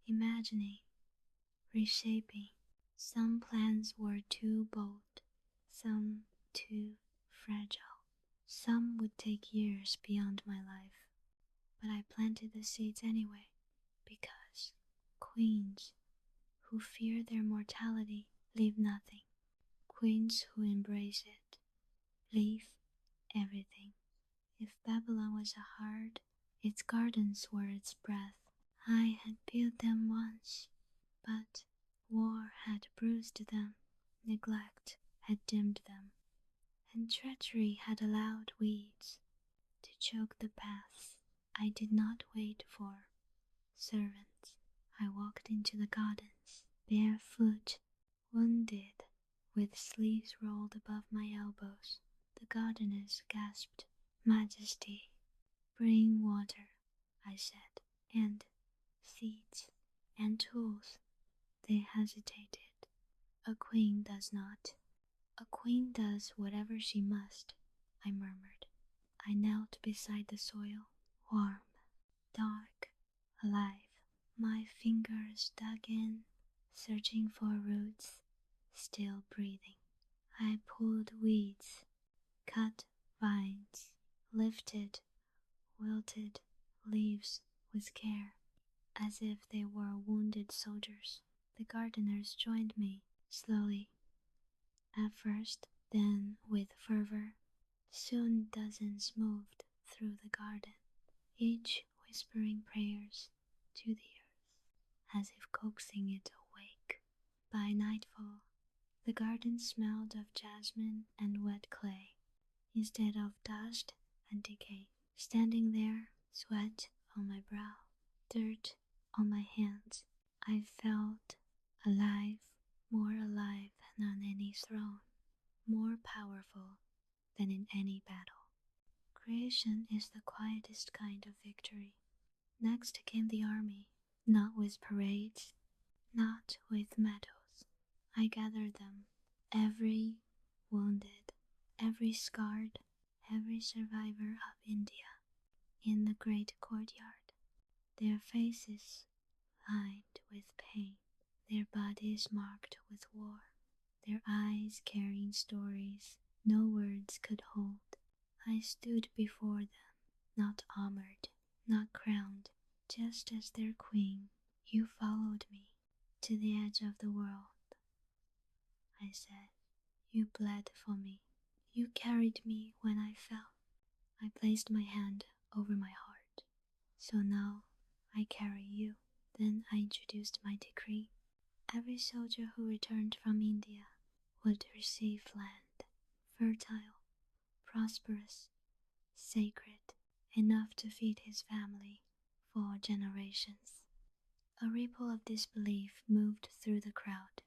imagining, reshaping. Some plans were too bold, some too fragile. Some would take years beyond my life, but I planted the seeds anyway, because queens who fear their mortality leave nothing. Queens who embrace it leave everything. If Babylon was a heart, its gardens were its breath. I had built them once, but war had bruised them, neglect had dimmed them, and treachery had allowed weeds to choke the paths. I did not wait for servants. I walked into the gardens, barefoot, wounded, with sleeves rolled above my elbows. The gardeners gasped, "Majesty, bring water," I said, "and seeds and tools." They hesitated. "A queen does not." "A queen does whatever she must," I murmured. I knelt beside the soil, warm, dark, alive. My fingers dug in, searching for roots, still breathing. I pulled weeds, cut vines, lifted wilted leaves with care, as if they were wounded soldiers. The gardeners joined me, slowly, at first, then with fervor. Soon dozens moved through the garden, each whispering prayers to the earth, as if coaxing it awake. By nightfall, the garden smelled of jasmine and wet clay, instead of dust and decay. Standing there, sweat on my brow, dirt on my hands, I felt alive, more alive than on any throne, more powerful than in any battle. Creation is the quietest kind of victory. Next came the army, not with parades, not with medals. I gathered them, every wounded, every scarred, every survivor of India, in the great courtyard, their faces lined with pain, their bodies marked with war, their eyes carrying stories no words could hold. I stood before them, not armored, not crowned, just as their queen. "You followed me to the edge of the world," I said. "You bled for me. You carried me when I fell." I placed my hand over my heart. "So now I carry you." Then I introduced my decree. Every soldier who returned from India would receive land, fertile, prosperous, sacred, enough to feed his family for generations. A ripple of disbelief moved through the crowd,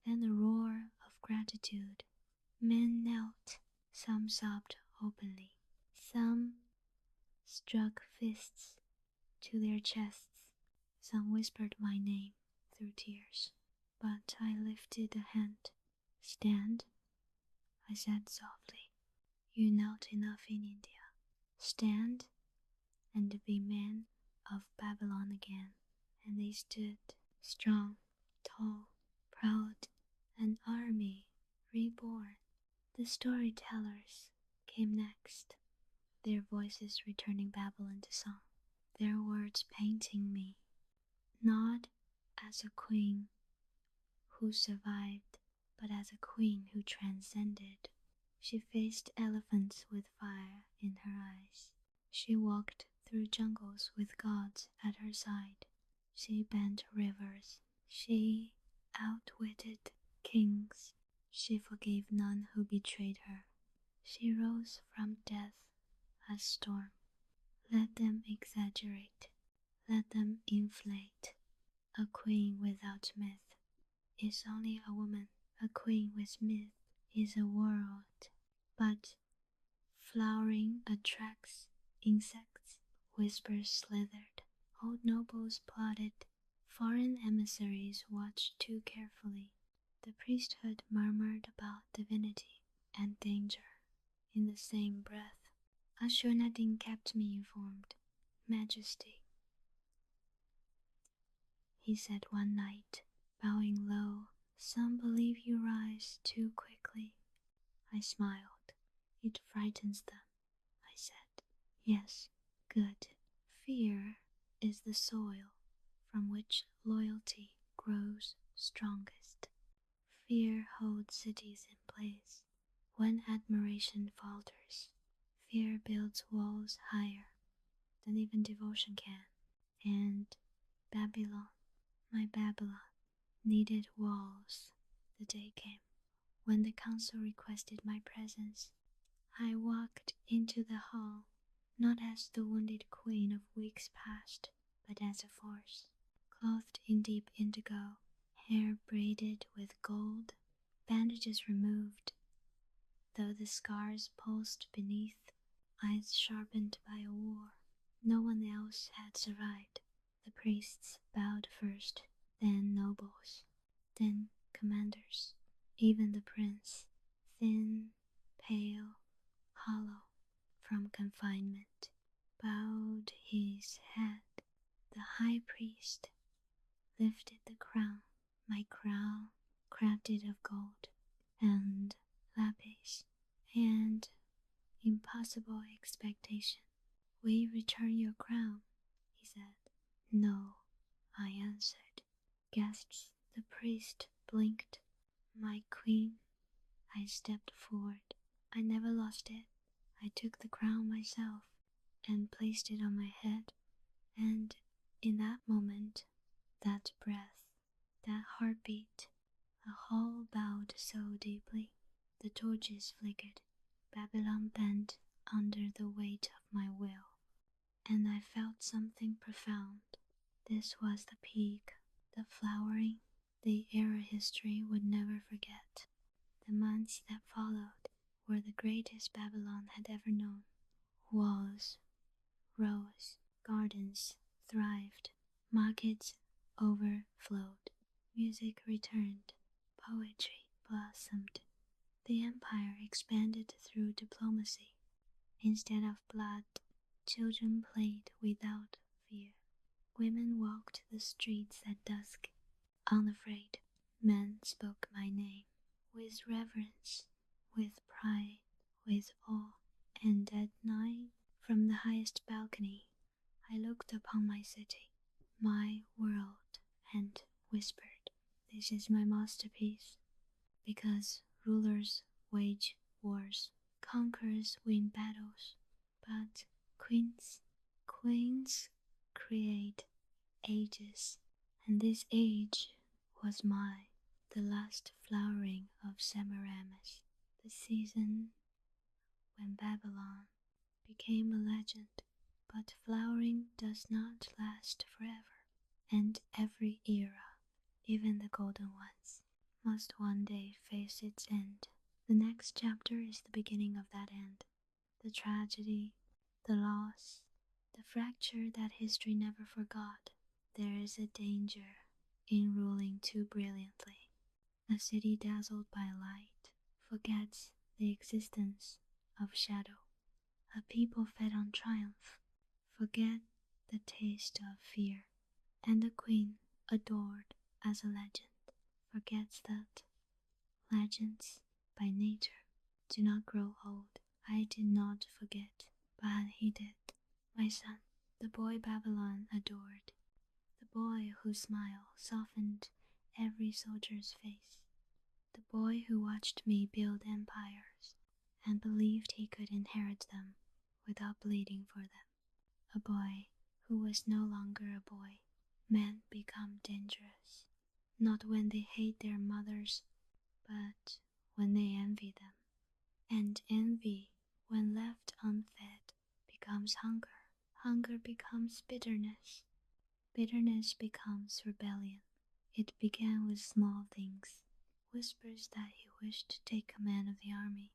then a roar of gratitude. Men knelt, some sobbed openly, some struck fists to their chests, some whispered my name through tears. But I lifted a hand. "Stand," I said softly. "You knelt enough in India. Stand and be men of Babylon again." And they stood, strong, tall, proud, an army reborn. The storytellers came next, their voices returning Babylon to song, their words painting me, not as a queen who survived, but as a queen who transcended. She faced elephants with fire in her eyes. She walked through jungles with gods at her side. She bent rivers. She outwitted kings. She forgave none who betrayed her. She rose from death as storm. Let them exaggerate. let them inflate. A queen without myth is only a woman. A queen with myth is a world. But flowering attracts insects, whispers slithered, old nobles plotted, foreign emissaries watched too carefully. The priesthood murmured about divinity and danger in the same breath. Ashurnadin kept me informed. Majesty, he said one night, bowing low, some believe you rise too quickly. I smiled. It frightens them, I said. Yes, good. Fear is the soil from which loyalty grows strongest. Fear holds cities in place. When admiration falters, fear builds walls higher than even devotion can. And Babylon, my Babylon, needed walls. The day came when the council requested my presence. I walked into the hall, not as the wounded queen of weeks past, but as a force, clothed in deep indigo, hair braided with gold, bandages removed, though the scars pulsed beneath, eyes sharpened by a war. No one else had survived. The priests bowed first, then nobles, then commanders. Even the prince, thin, pale, hollow from confinement, bowed his head. The high priest lifted the crown, my crown crafted of gold and lapis and impossible expectation. Will you return your crown? He said. No, I answered. Gasps. The priest blinked. My queen. I stepped forward. I never lost it. I took the crown myself and placed it on my head. And in that moment, that breath, that heartbeat, the hall bowed so deeply. The torches flickered. Babylon bent under the weight of my will. And I felt something profound. This was the peak, the flowering, the era history would never forget. The months that followed were the greatest Babylon had ever known. Walls rose, gardens thrived, markets overflowed, music returned, poetry blossomed. The empire expanded through diplomacy. Instead of blood, children played without fear. Women walked the streets at dusk, unafraid. Men spoke my name with reverence, with pride, with awe. And at night, from the highest balcony, I looked upon my city, my world, and whispered, "This is my masterpiece." Because rulers wage wars, conquerors win battles, but queens create ages, and this age was mine, the last flowering of Semiramis, the season when Babylon became a legend. But flowering does not last forever, and every era, even the golden ones, must one day face its end. The next chapter is the beginning of that end. The tragedy, the loss, the fracture that history never forgot. There is a danger in ruling too brilliantly. A city dazzled by light forgets the existence of shadow. A people fed on triumph forget the taste of fear. And the queen, adored as a legend, forgets that legends by nature do not grow old. I did not forget, but he did. My son, the boy Babylon adored, the boy whose smile softened every soldier's face, the boy who watched me build empires and believed he could inherit them without bleeding for them, a boy who was no longer a boy. Men become dangerous, not when they hate their mothers, but when they envy them. And envy, when left unfed, becomes hunger. Hunger becomes bitterness. Bitterness becomes rebellion. It began with small things, whispers that he wished to take command of the army,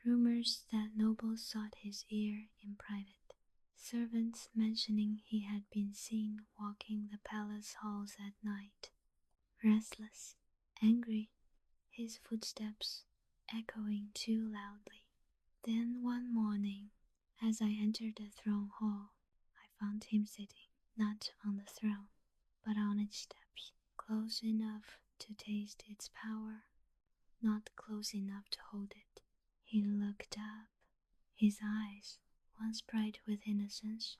rumors that nobles sought his ear in private, servants mentioning he had been seen walking the palace halls at night, restless, angry, his footsteps echoing too loudly. Then one morning, as I entered the throne hall, I found him sitting, not on the throne, but on its steps, close enough to taste its power, not close enough to hold it. He looked up, his eyes, once bright with innocence,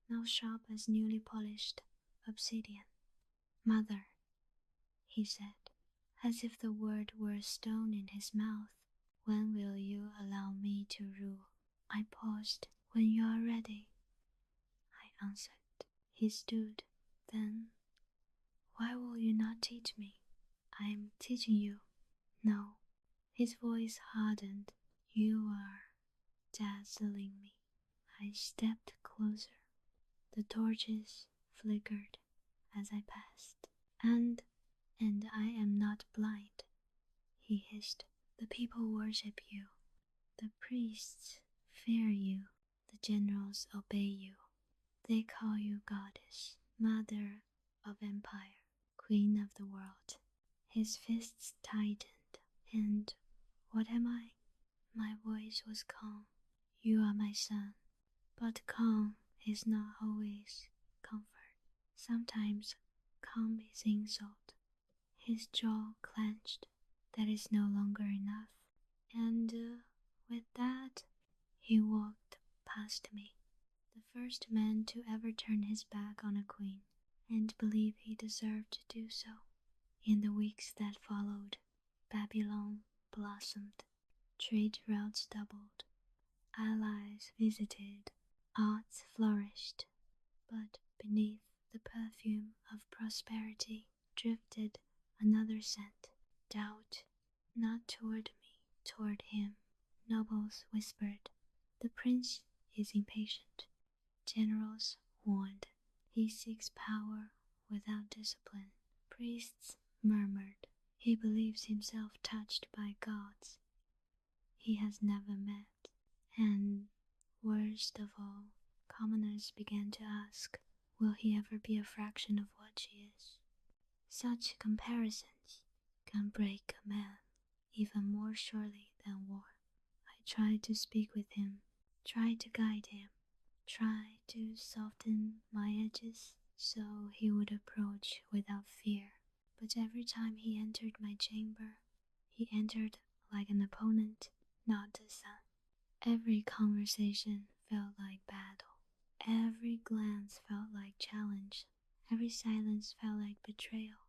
now sharp as newly polished obsidian. "Mother," he said, as if the word were a stone in his mouth, "when will you allow me to rule?" I paused. "When you are ready," I answered. He stood. "Then why will you not teach me?" "I am teaching you." "No." His voice hardened. "You are dazzling me." I stepped closer. The torches flickered as I passed. And I am not blind," he hissed. "The people worship you. The priests fear you. The generals obey you. They call you goddess, mother of empire, queen of the world." His fists tightened. "And what am I?" My voice was calm. "You are my son." But calm is not always comfort. Sometimes calm is insult. His jaw clenched. "That is no longer enough." And with that, he walked past me, the first man to ever turn his back on a queen and believe he deserved to do so. In the weeks that followed, Babylon blossomed. Trade routes doubled. Allies visited. Arts flourished. But beneath the perfume of prosperity drifted another scent, doubt, not toward me, toward him. Nobles whispered, "The prince is impatient." Generals warned, "He seeks power without discipline." Priests murmured, "He believes himself touched by gods he has never met." And worst of all, commoners began to ask, will he ever be a fraction of what she is? Such comparisons can break a man even more surely than war. I tried to speak with him, tried to guide him, tried to soften my edges so he would approach without fear. But every time he entered my chamber, he entered like an opponent, not the son. Every conversation felt like battle. Every glance felt like challenge. Every silence felt like betrayal.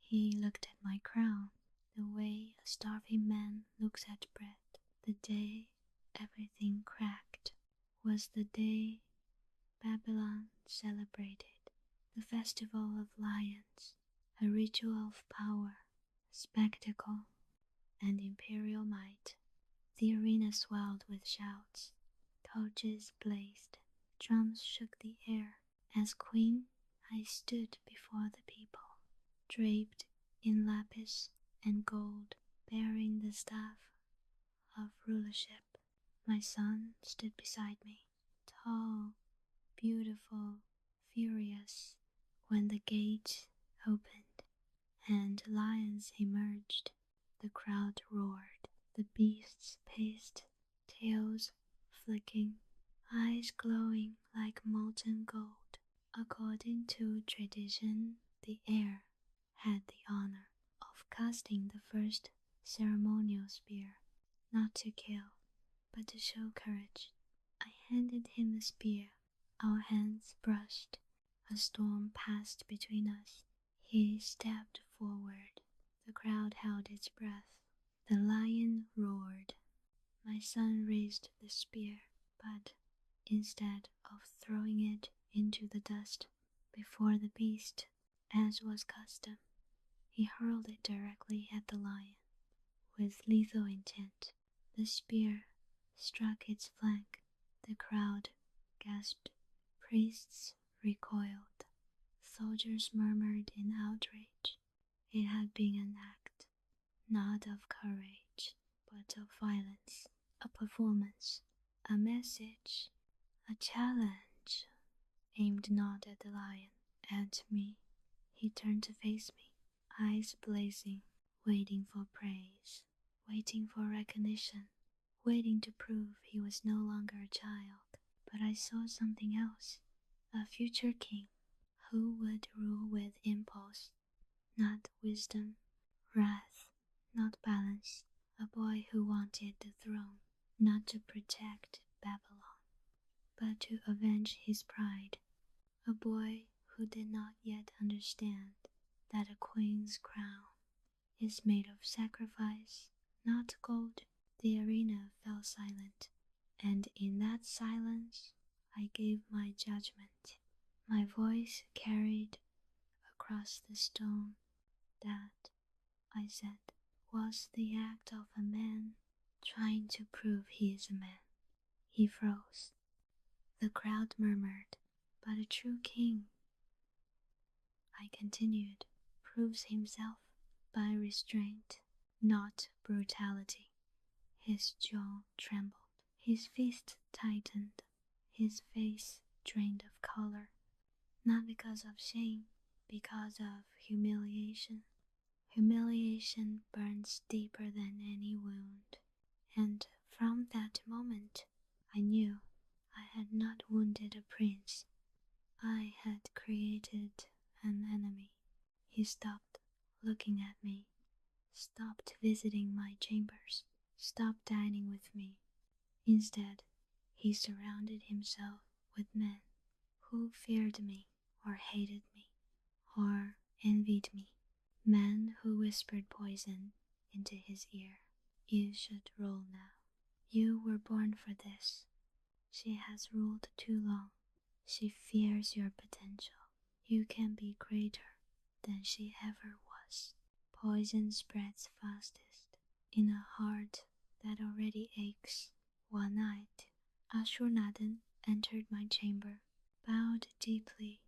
He looked at my crown, the way a starving man looks at bread. The day everything cracked was the day Babylon celebrated, the festival of lions, a ritual of power, spectacle, and imperial might. The arena swelled with shouts. Torches blazed. Drums shook the air. As queen, I stood before the people, draped in lapis and gold, bearing the staff of rulership. My son stood beside me, tall, beautiful, furious. When the gate opened and lions emerged, the crowd roared. The beasts paced, tails flicking, eyes glowing like molten gold. According to tradition, the heir had the honor of casting the first ceremonial spear, not to kill, but to show courage. I handed him the spear. Our hands brushed. A storm passed between us. He stepped forward. The crowd held its breath. The lion roared. My son raised the spear, but instead of throwing it into the dust before the beast, as was custom, he hurled it directly at the lion. With lethal intent, the spear struck its flank. The crowd gasped. Priests recoiled. soldiers murmured in outrage. It had been an act, not of courage, but of violence, a performance, a message, a challenge, aimed not at the lion, at me. He turned to face me, eyes blazing, waiting for praise, waiting for recognition, waiting to prove he was no longer a child. But I saw something else, a future king who would rule with impulse, not wisdom, wrath, not balance, a boy who wanted the throne, not to protect Babylon, but to avenge his pride, a boy who did not yet understand that a queen's crown is made of sacrifice, not gold. The arena fell silent, and in that silence I gave my judgment. My voice carried across the stone. That, I said, was the act of a man trying to prove he is a man. He froze. The crowd murmured, but a true king, I continued, proves himself by restraint, not brutality. His jaw trembled, his fist tightened, his face drained of color, not because of shame, because of humiliation. Humiliation burns deeper than any wound, and from that moment I knew I had not wounded a prince. I had created an enemy. He stopped looking at me, stopped visiting my chambers, stopped dining with me. Instead, he surrounded himself with men who feared me or hated me or envied me, men who whispered poison into his ear. You should rule now. You were born for this. She has ruled too long. She fears your potential. You can be greater than she ever was. Poison spreads fastest in a heart that already aches. One night, Ashurnadan entered my chamber, bowed deeply,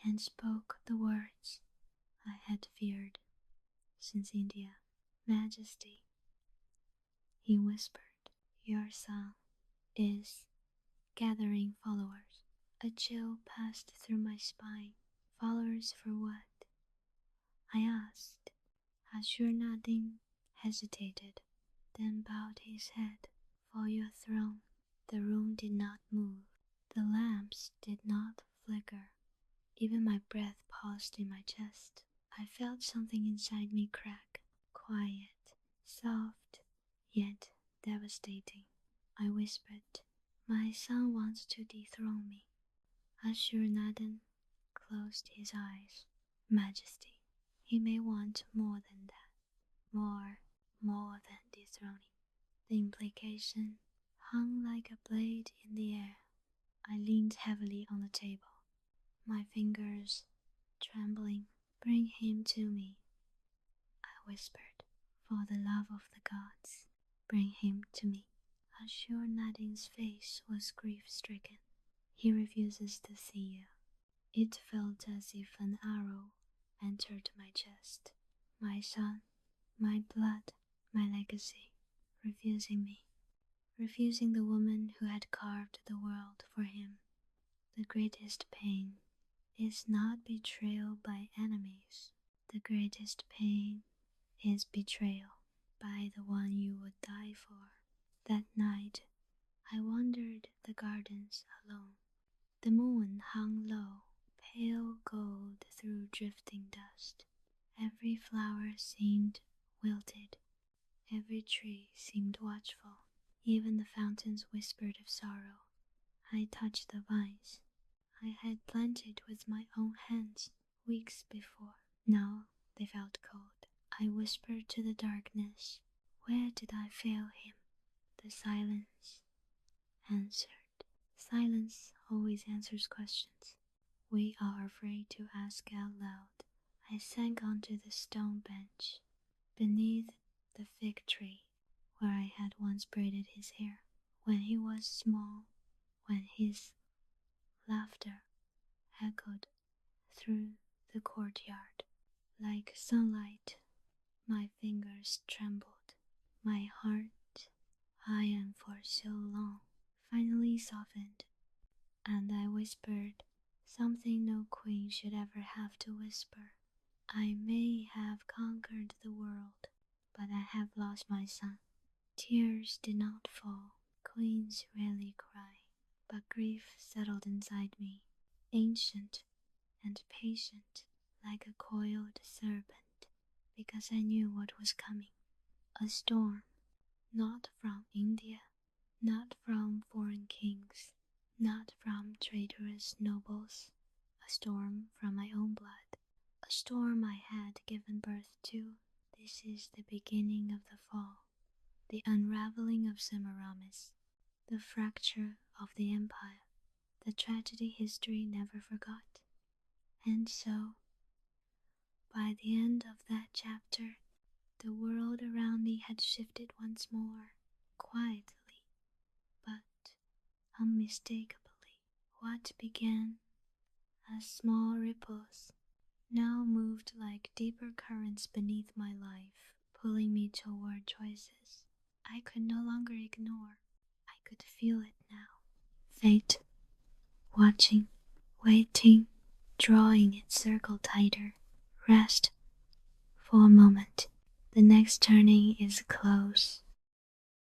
and spoke the words I had feared since India. Majesty, he whispered, your son is gathering followers. A chill passed through my spine. Followers for what? I asked. Ashurnadin hesitated, then bowed his head. For your throne. The room did not move. The lamps did not flicker. Even my breath paused in my chest. I felt something inside me crack. Quiet, soft, yet devastating. I whispered, my son wants to dethrone me. Ashurnadan closed his eyes. Majesty, he may want more than that. More than dethroning. The implication hung like a blade in the air. I leaned heavily on the table, my fingers trembling. Bring him to me, I whispered. For the love of the gods, bring him to me. Ashurnadin's face was grief-stricken. He refuses to see you. It felt as if an arrow entered my chest. My son, my blood, my legacy, refusing me. Refusing the woman who had carved the world for him. The greatest pain is not betrayal by enemies. The greatest pain is betrayal by the one you would die for. That night, I wandered the gardens alone. The moon hung low, pale gold through drifting dust. Every flower seemed wilted. Every tree seemed watchful. Even the fountains whispered of sorrow. I touched the vines I had planted with my own hands weeks before. Now they felt cold. I whispered to the darkness, where did I fail him? The silence answered. Silence always answers questions we are afraid to ask out loud. I sank onto the stone bench beneath the fig tree where I had once braided his hair. When he was small, when his laughter echoed through the courtyard. Like sunlight, my fingers trembled. My heart, iron for so long, finally softened, and I whispered something no queen should ever have to whisper. I may have conquered the world, but I have lost my son. Tears did not fall. Queens rarely cry, but grief settled inside me, ancient and patient, like a coiled serpent, because I knew what was coming. A storm, not from India, not from foreign kings, not from traitorous nobles, a storm from my own blood, a storm I had given birth to. This is the beginning of the fall, the unraveling of Semiramis, the fracture of the empire, the tragedy history never forgot. And so, by the end of that chapter, the world around me had shifted once more, quietly, but unmistakably. What began as small ripples now moved like deeper currents beneath my life, pulling me toward choices I could no longer ignore. I could feel it now. Fate, watching, waiting, drawing its circle tighter. Rest for a moment. The next turning is close.